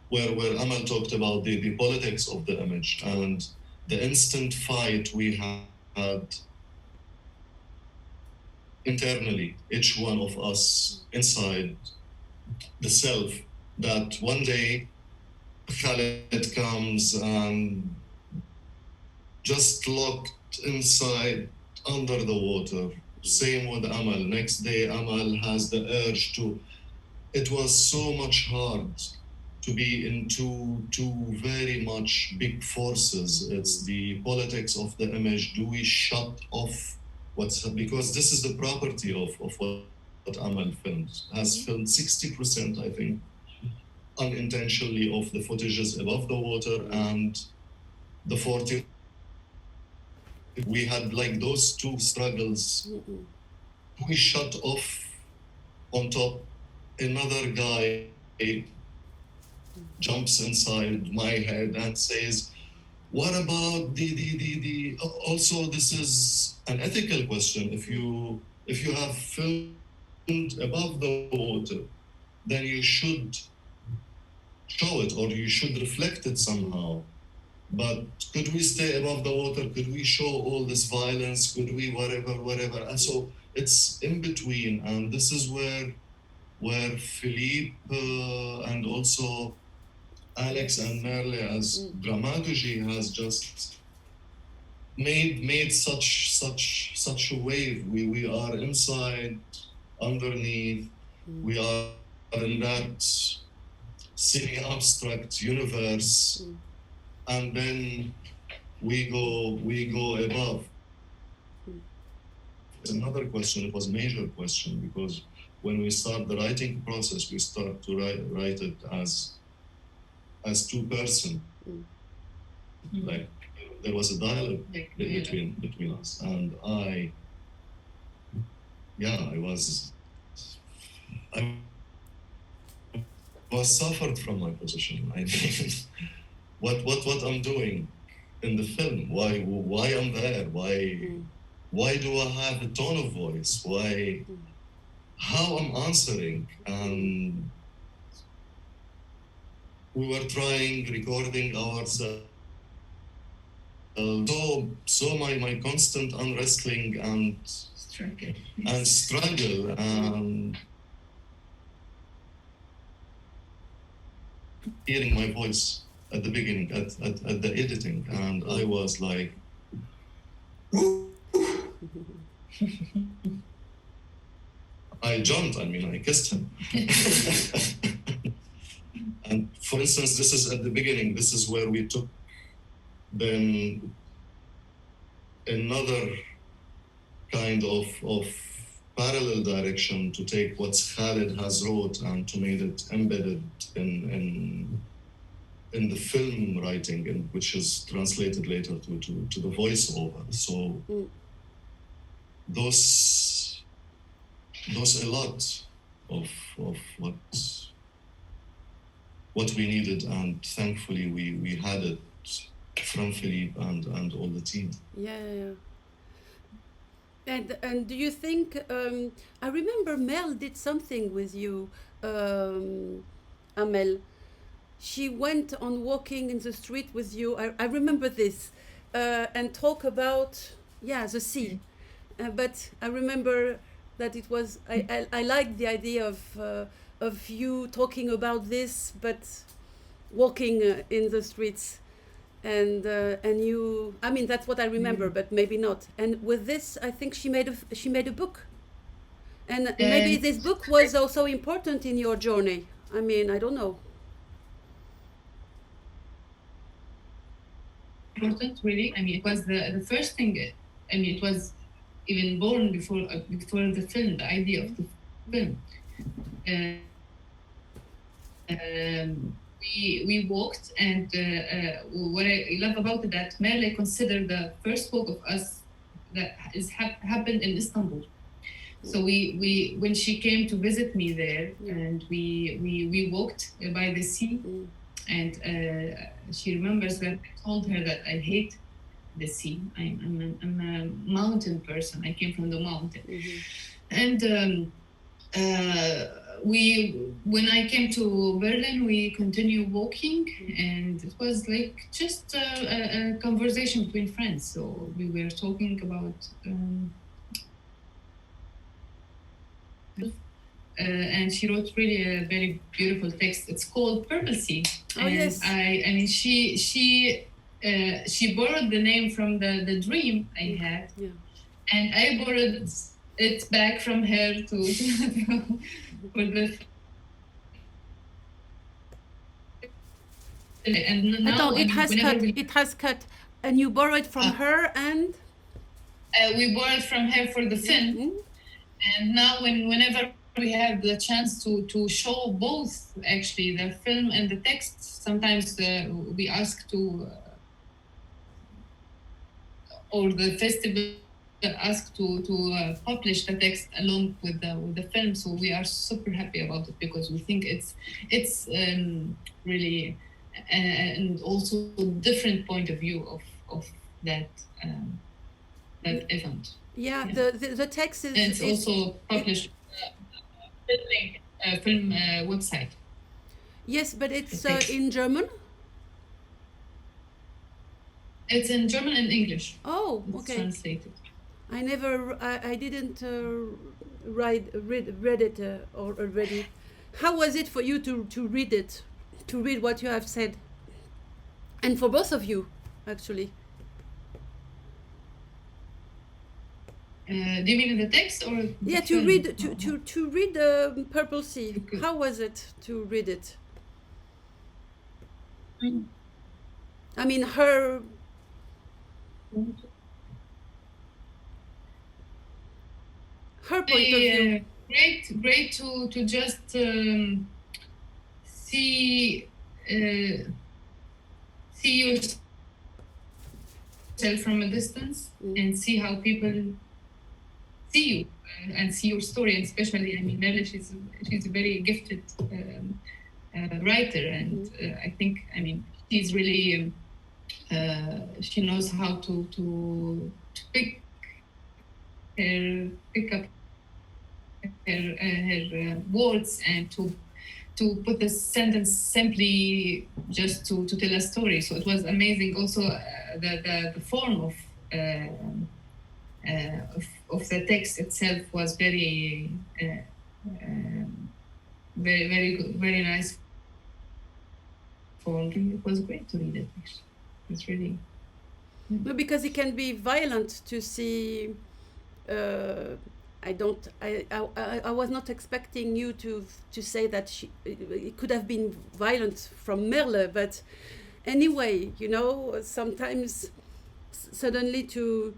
where Amel talked about the politics of the image and the instant fight we had internally, each one of us inside the self, that one day Khaled comes and just locked inside under the water. Same with Amel. Next day, Amel has the urge to. It was so much hard to be in two very much big forces. It's the politics of the image. Do we shut off because this is the property of what Amel filmed. Has filmed 60%, I think, unintentionally of the footages above the water, and the 40. We had like those two struggles. We shut off on top. Another guy jumps inside my head and says, what about the also this is an ethical question. If you have filmed above the water, then you should show it, or you should reflect it somehow. But could we stay above the water? Could we show all this violence? Could we whatever? And so it's in between, and this is where Philippe and also Alex and Merle as dramaturgy has just made such a wave. We are inside, underneath. We are in that semi-abstract universe, and then we go above. It's another question. It was a major question, because when we start the writing process, we start to write it as two-person. Like there was a dialogue between us, and I was suffered from my position. I mean, what I'm doing in the film? Why I'm there? Why do I have a tone of voice? How I'm answering? We were recording ourselves So my constant unwrestling and struggle and hearing my voice at the beginning, at the editing, and I was like, I jumped, I kissed him. And for instance, this is at the beginning, this is where we took then another kind of parallel direction to take what Khaled has wrote and to make it embedded in the film writing, which is translated later to the voiceover. So those a lot of what we needed, and thankfully we had it from Philippe and all the team. Yeah. And do you think, I remember Mel did something with you, Amel. She went on walking in the street with you, I remember this, and talk about, the sea. But I remember that it was, I liked the idea of you talking about this, but walking in the streets. And you, that's what I remember, but maybe not. And with this, I think she made a book, and maybe this book was also important in your journey. I don't know. Important, really. It was the first thing. It was even born before the film, the idea of the film. We walked, and what I love about it, that Mel, I consider the first walk of us that happened in Istanbul. So we when she came to visit me there, and we walked by the sea, and she remembers that I told her that I hate the sea. I'm a mountain person. I came from the mountain, and when I came to Berlin, we continued walking, and it was like just a conversation between friends. So we were talking about, and she wrote really a very beautiful text. It's called Purple Sea. Oh, yes. She borrowed the name from the dream I had, and I borrowed it back from her for the. And now it has cut, and you borrowed from her, and we borrowed from her for the film. And now whenever we have the chance to show both, actually, the film and the text, sometimes we ask to, or the festival asked to publish the text along with the film. So we are super happy about it, because we think it's really and also a point of view of that event. The text is. And it's also published film website. Yes, but it's in German. It's in German and English. Oh, okay. It's translated. I didn't read it already. How was it for you to read it, to read what you have said, and for both of you, actually? Do you mean in the text or? To read Purple Sea. Okay. How was it to read it? Her. Her point of view. Great to just see yourself from a distance and see how people see you and see your story. And especially, Nella, she's a very gifted writer, and I think she's really she knows how to pick up her words and to to put the sentence simply just to tell a story. So it was amazing. Also, the form of the text itself was very very good, very nice form. It was great to read it. Actually, it's really. No, because it can be violent to see. I was not expecting you to say that it could have been violent from Merle, but anyway, you know, sometimes suddenly to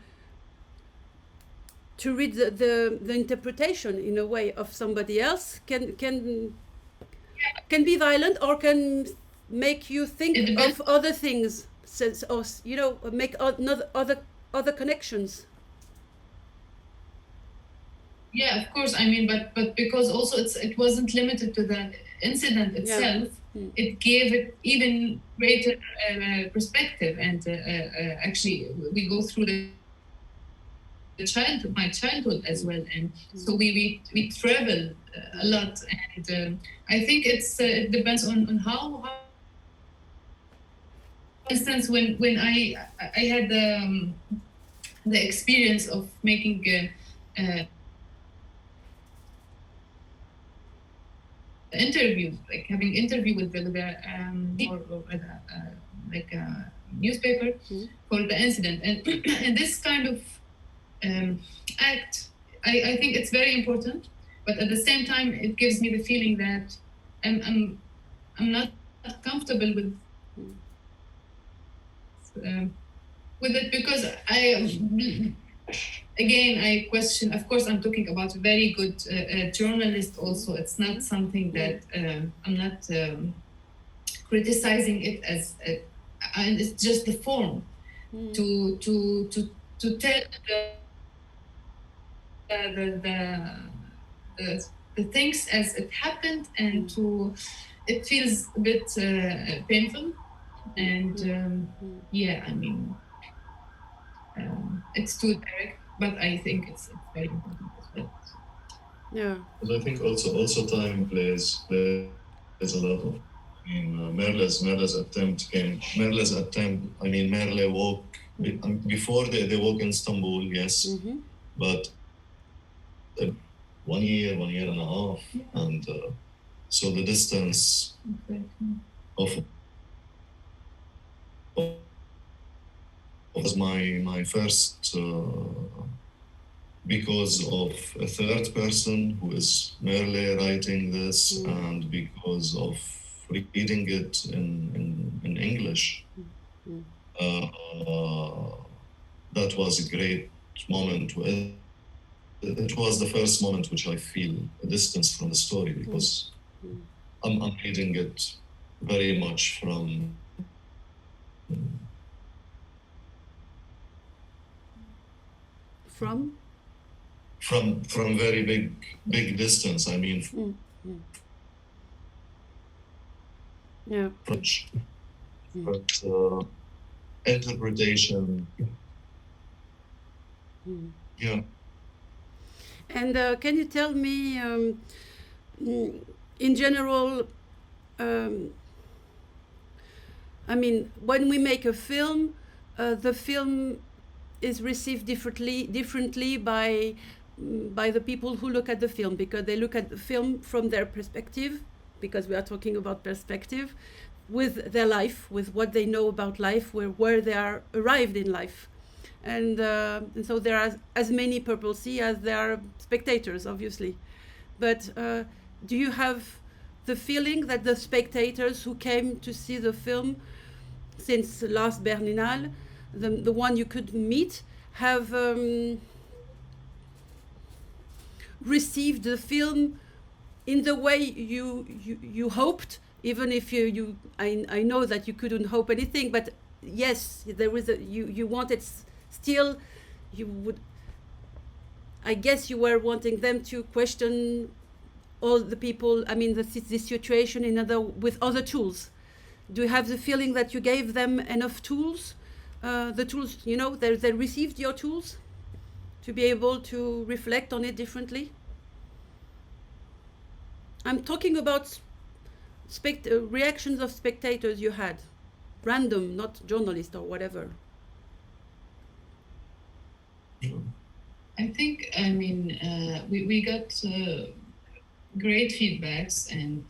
read the interpretation in a way of somebody else can be violent, or can make you think of other things, or you know, make other connections. Yeah, of course. I mean, but because also it wasn't limited to the incident itself. Yeah. It gave it even greater perspective, and actually we go through my childhood as well, and so we travel a lot, and I think it depends on how. For instance, when I had the experience of making. Interviews, like having interview with like a newspaper for the incident, and this kind of act, I think it's very important, but at the same time it gives me the feeling that I'm not comfortable with it, because I question. Of course, I'm talking about a very good journalist. Also, it's not something that I'm not criticizing it as, and it's just the form to tell the things as it happened, and it feels a bit painful, and yeah, I mean, it's too direct. But I think it's very important as well. Yeah. But I think also time plays a lot of. I mean, Merle's attempt. I mean, Merle walk before they walk in Istanbul, yes, but 1 year, 1.5 years, and so the distance of. Was my first, because of a third person who is Merle writing this, and because of reading it in English. That was a great moment. It was the first moment which I feel a distance from the story, because I'm reading it very much from very big distance. I mean, yeah. But interpretation. Yeah. And can you tell me, in general, I mean, when we make a film, the film is received differently by the people who look at the film, because they look at the film from their perspective, because we are talking about perspective, with their life, with what they know about life, where they are arrived in life. And so there are as many people see as there are spectators, obviously. But do you have the feeling that the spectators who came to see the film since last Berlinale, the one you could meet, have received the film in the way you hoped, even if I know that you couldn't hope anything, but yes, there is you wanted still, you would, I guess you were wanting them to question all the people, I mean the situation with other tools. Do you have the feeling that you gave them enough tools? The tools, you know, they received your tools to be able to reflect on it differently? I'm talking about reactions of spectators you had, random, not journalist or whatever. I think, I mean, we got great feedbacks, and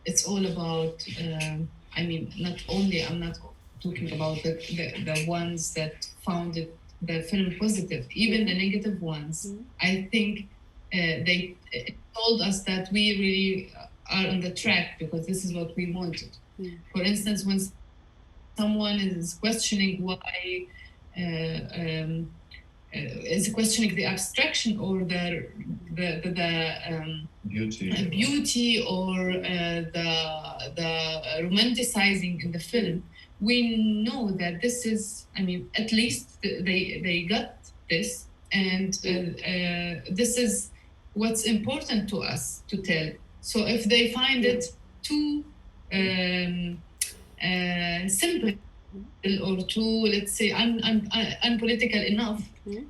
it's all about, I mean, not only, I'm not talking about the ones that found the film positive, even the negative ones. I think they told us that we really are on the track, because this is what we wanted. For instance, when someone is questioning why, is questioning the abstraction or the beauty or the romanticizing in the film, we know that this is, I mean, at least they got this, and this is what's important to us to tell. So if they find it too simple or too, let's say, unpolitical enough,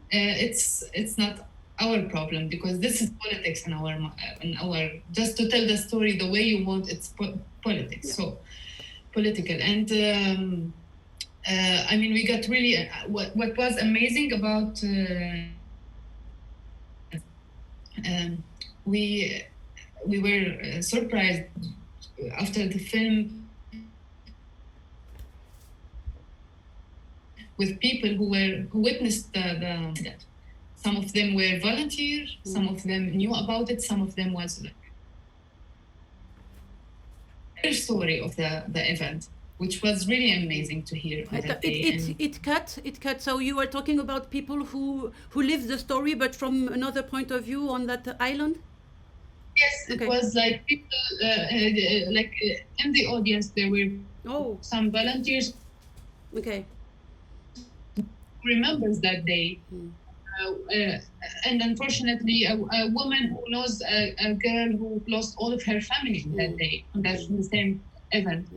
it's not our problem, because this is politics in our just to tell the story the way you want. It's politics, so political. And I mean, we got really what was amazing about we were surprised after the film with people who witnessed the some of them were volunteers, some of them knew about it, some of them was their story of the event, which was really amazing to hear. It cut. So you were talking about people who lived the story, but from another point of view on that island? Yes, okay. It was like people, like in the audience, there were some volunteers. Okay. Remembers that day. And unfortunately, a woman who knows a girl who lost all of her family that day, that's the same event.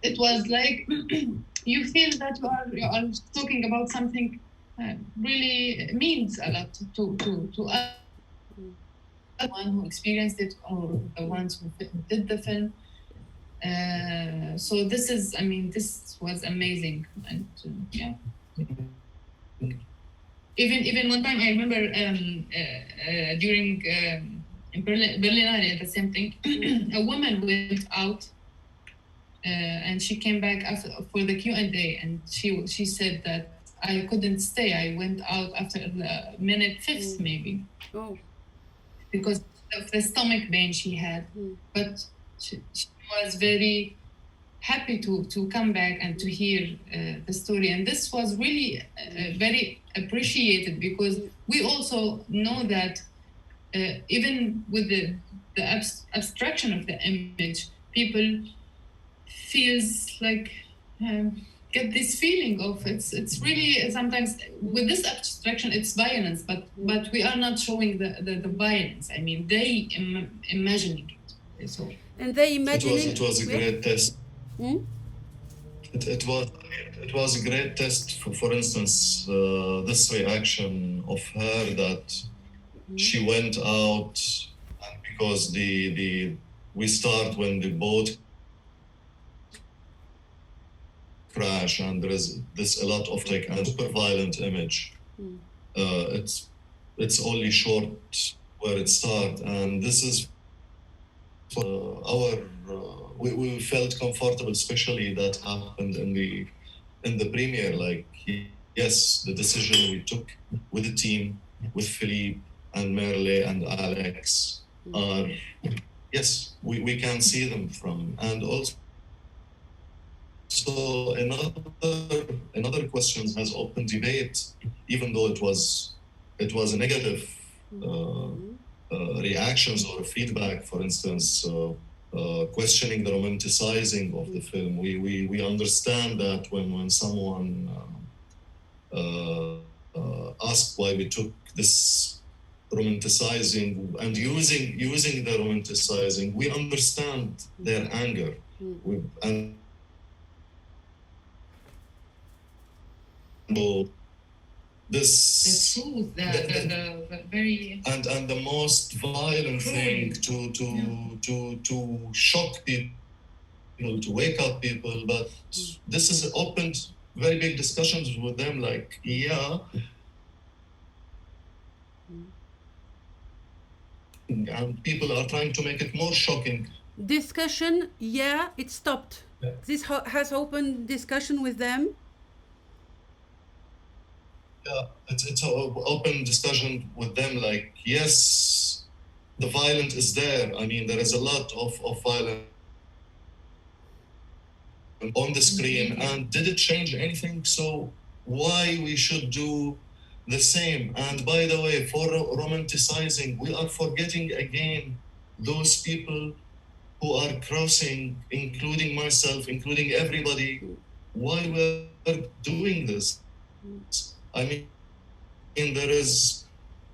It was like you feel that you are talking about something really means a lot to us, the one who experienced it or the ones who did the film. So this is, I mean, this was amazing, and yeah. Even one time I remember during Berlinale, the same thing. A woman went out and she came back after for the Q&A, and she said that I couldn't stay. I went out after the minute fifth maybe, because of the stomach pain she had. But she was very happy to come back and to hear the story, and this was really very appreciated, because we also know that even with the abstraction of the image, people feels like get this feeling of it's really sometimes with this abstraction it's violence, but we are not showing the violence. I mean, they imagining it. So and they imagining it was a great test. It was a great test for instance, this reaction of her that she went out, and because we start when the boat crash, and there is a lot of like a super violent image. It's only short where it starts, and this is our we felt comfortable, especially that happened in the premiere. Like, yes, the decision we took with the team, with Philippe and Merle and Alex, are, yes, we can see them from. And also another question has open debate, even though it was a negative reactions or feedback. For instance, questioning the romanticizing of the film. We understand that when someone asked why we took this romanticizing and using the romanticizing, we understand their anger. this the truth, the very and the most violent thing to shock people, to wake up people. But this has opened very big discussions with them, like, yeah, and people are trying to make it more shocking. Discussion, yeah, it stopped. Yeah. This has opened discussion with them. Yeah, it's an open discussion with them, like, yes, the violence is there. I mean, there is a lot of violence on the screen, and did it change anything? So why we should do the same? And by the way, for romanticizing, we are forgetting again those people who are crossing, including myself, including everybody. Why we're doing this? I mean, there is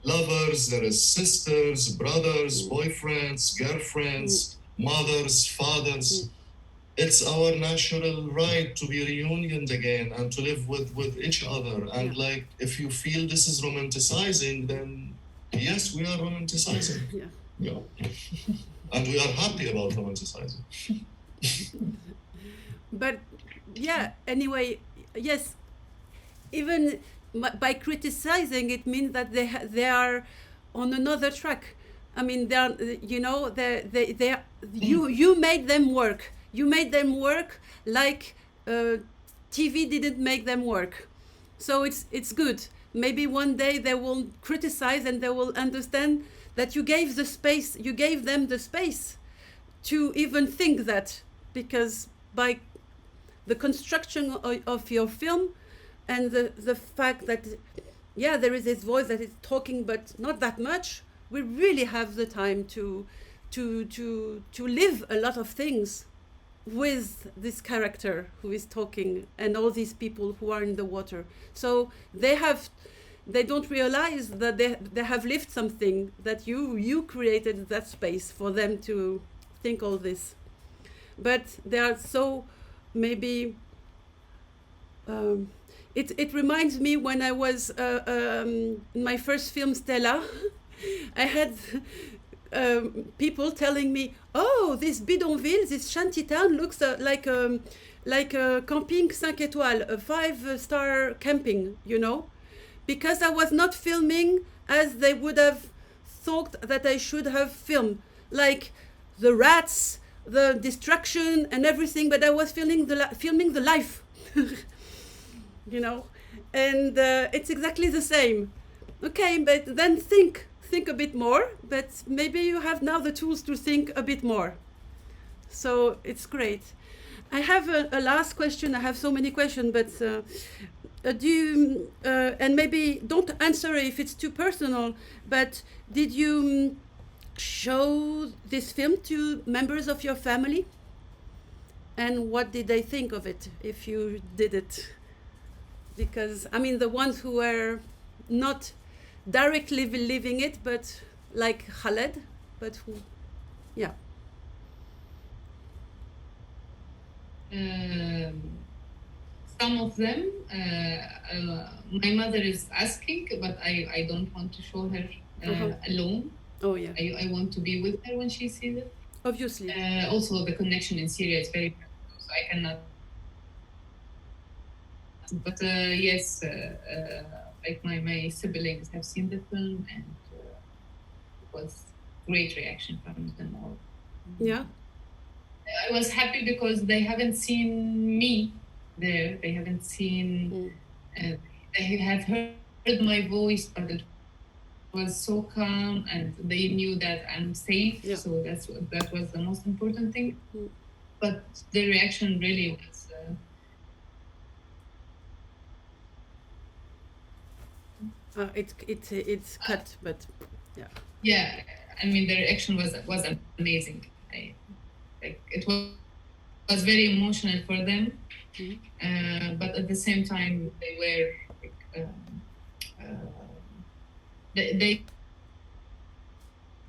lovers, there is sisters, brothers, boyfriends, girlfriends, mothers, fathers. It's our natural right to be reunioned again and to live with each other. And like, if you feel this is romanticizing, then yes, we are romanticizing. Yeah. And we are happy about romanticizing. But yeah, anyway, yes, even by criticizing, it means that they are on another track. I mean, they are, you know, you made them work. You made them work like TV didn't make them work. So it's good. Maybe one day they will criticize and they will understand that you gave them the space to even think that, because by the construction of your film and the fact that, yeah, there is this voice that is talking, but not that much, we really have the time to live a lot of things with this character who is talking and all these people who are in the water. So they don't realize that they have lived something, that you created that space for them to think all this. But they are so, maybe it reminds me when I was in my first film, Stella. I had people telling me, oh, this bidonville, this shanty town looks like a camping 5 étoiles, a 5-star camping, you know, because I was not filming as they would have thought that I should have filmed, like the rats, the destruction and everything, but I was filming the life, you know, and it's exactly the same. Okay, but then think a bit more, but maybe you have now the tools to think a bit more. So it's great. I have a last question. I have so many questions, but do you, and maybe don't answer if it's too personal, but did you show this film to members of your family? And what did they think of it, if you did it? Because, I mean, the ones who were not directly living it, but like Khaled, but who, yeah. Some of them, my mother is asking, but I don't want to show her alone. Oh yeah. I want to be with her when she sees it. Obviously. Also, the connection in Syria is very so I cannot. But yes, like my siblings have seen the film, and it was great reaction from them all. Yeah. I was happy because they haven't seen me there. They haven't seen. They have heard my voice, but it was so calm, and they knew that I'm safe. Yeah. So that was the most important thing. But the reaction really was. It's cut, but yeah. Yeah, I mean the reaction was amazing. It was very emotional for them, but at the same time they were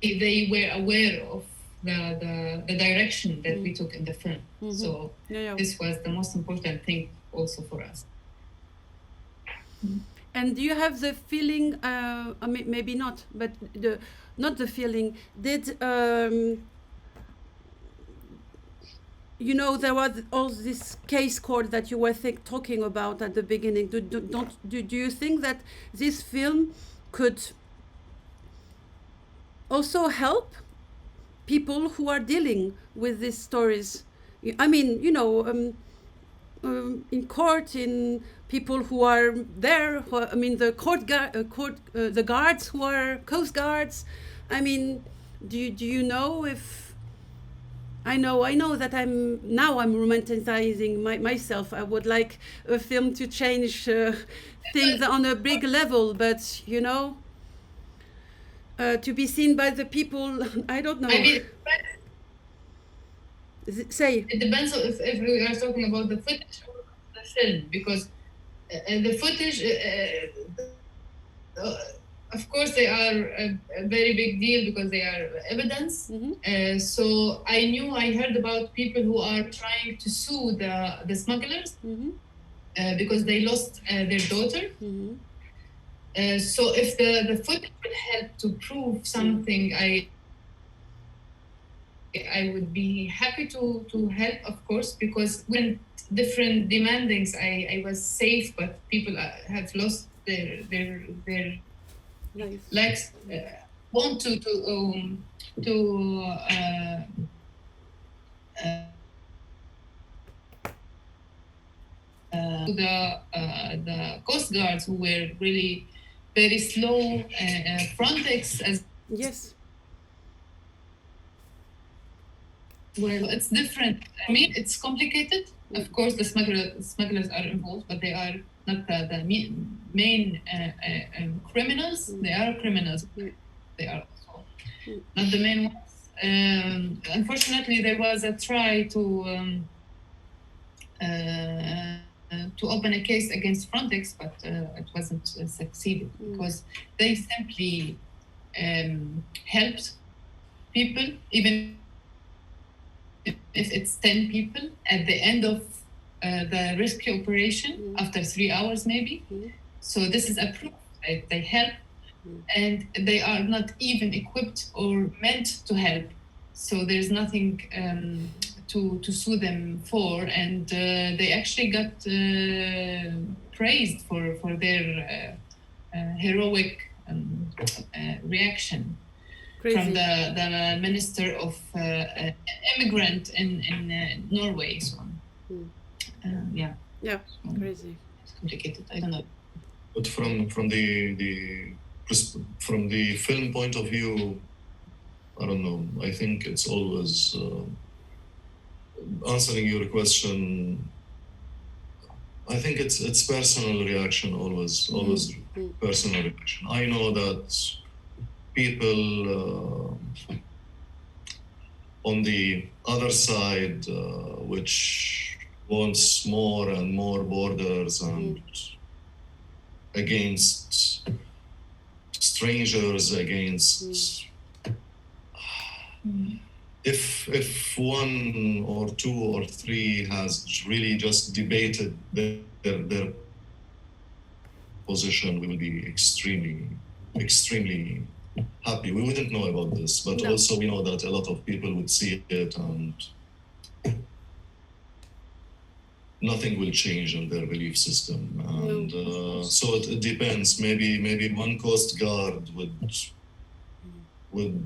they were aware of the direction that we took in the film. So this was the most important thing also for us. And do you have the feeling, maybe not, but not the feeling, did, you know, there was all this case court that you were talking about at the beginning. Do you think that this film could also help people who are dealing with these stories? I mean, you know, in court, in people who are there, I mean, the the guards who are coast guards. I mean, do you know if, I know that I'm romanticizing myself. I would like a film to change things on a big level, but you know, to be seen by the people, I don't know. I mean, say. It depends on if we are talking about the footage or the film, because the footage, of course, they are a very big deal because they are evidence. Mm-hmm. So I heard about people who are trying to sue the smugglers, mm-hmm. Because they lost their daughter. Mm-hmm. So if the footage will help to prove something, I would be happy to help, of course, because when different demandings, I was safe, but people have lost their Nice. legs. Want to the coast guards who were really very slow, Frontex as Yes. well. It's different. I mean, it's complicated. Of course, the smugglers are involved, but they are not the main criminals. They are criminals. They are also not the main ones. Unfortunately, there was a try to open a case against Frontex, but it wasn't succeeded because they simply helped people, even if it's 10 people, at the end of the rescue operation, after 3 hours maybe. So this is a proof that they help, and they are not even equipped or meant to help. So there's nothing to sue them for, and they actually got praised for their heroic reaction. Crazy. From the minister of immigrant in Norway. So, yeah. Yeah, crazy. It's complicated. I don't know. But from the film point of view, I don't know. I think it's always answering your question. I think it's personal reaction always personal reaction. I know that people on the other side, which wants more and more borders and against strangers, against if one or two or three has really just debated their position, we will be extremely happy. We wouldn't know about this, but also we know that a lot of people would see it and nothing will change in their belief system. And so it depends. Maybe one coast guard would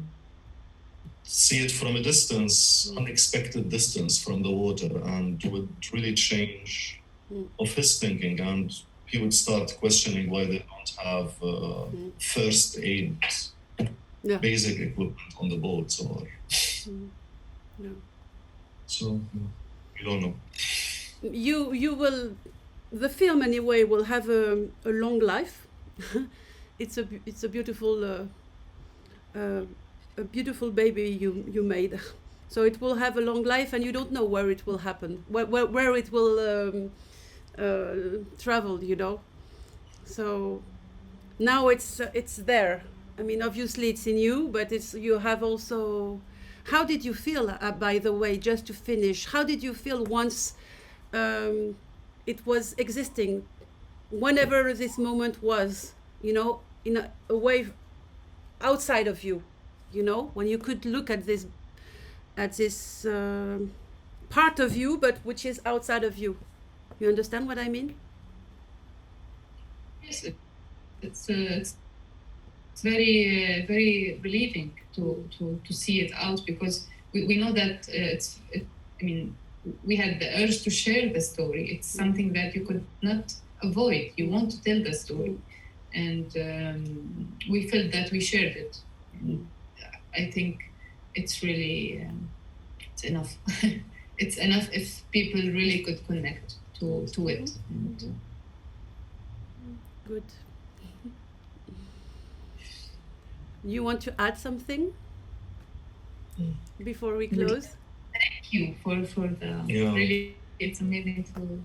see it from a distance, unexpected distance from the water, and would really change of his thinking, and he would start questioning why they don't have first aid, basic equipment on the boats, or so we don't know. You will, the film anyway will have a long life. It's a beautiful a beautiful baby you made. So it will have a long life, and you don't know where it will happen, where it will travel, you know. So now it's there. I mean, obviously it's in you, but you have also. How did you feel, by the way, just to finish? How did you feel once it was existing whenever this moment was, you know, in a way outside of you, you know, when you could look at this part of you, but which is outside of you. You understand what I mean? Yes, it's very relieving to see it out, because we know that I mean, we had the urge to share the story. It's something that you could not avoid. You want to tell the story, and we felt that we shared it. And I think it's really it's enough. It's enough if people really could connect to it. And, Good. You want to add something before we close? thank you for the really, it's amazing to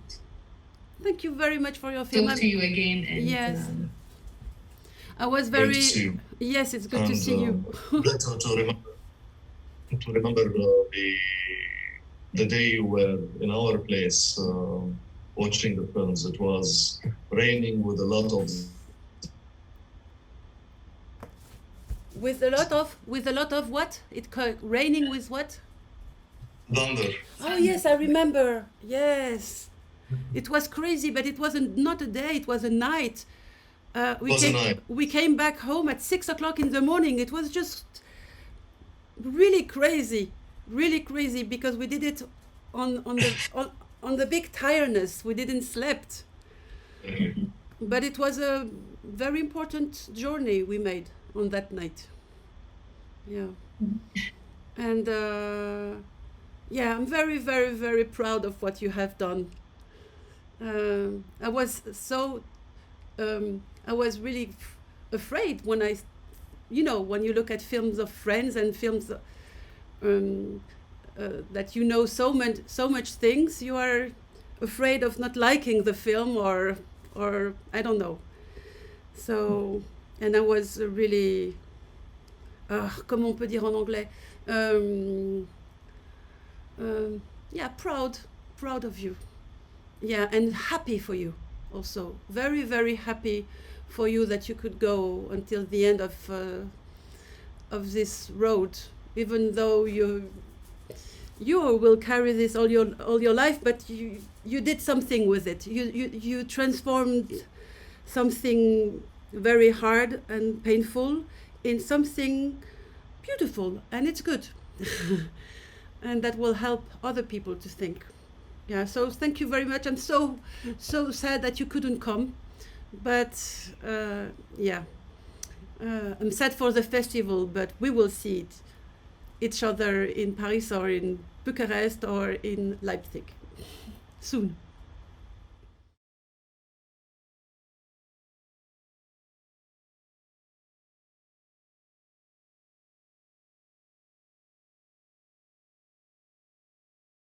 Thank you very much for your film. talk to you again. And, yes. I was Great very to see you. Yes, it's good to see you. to remember the day you were in our place watching the films. It was raining with a lot of what? Raining with what? thunder. Oh yes, I remember. Yes, it was crazy, but it wasn't not a day. It was a night. We came back home at 6 o'clock in the morning. It was just really crazy, because we did it on the big tiredness. We didn't slept, but it was a very important journey we made on that night. Yeah, and yeah, I'm very, very, very proud of what you have done. I was really afraid when when you look at films of friends and films that you know so much things, you are afraid of not liking the film or I don't know. So, and I was really, comment on peut dire en anglais? Yeah, proud of you. Yeah, and happy for you also. Very, very happy for you that you could go until the end of this road, even though you will carry this all your life, but you did something with it. You transformed something very hard and painful in something beautiful, and it's good. And that will help other people to think. Yeah, so thank you very much. I'm so sad that you couldn't come, but yeah, I'm sad for the festival, but we will see each other in Paris or in Bucharest or in Leipzig soon.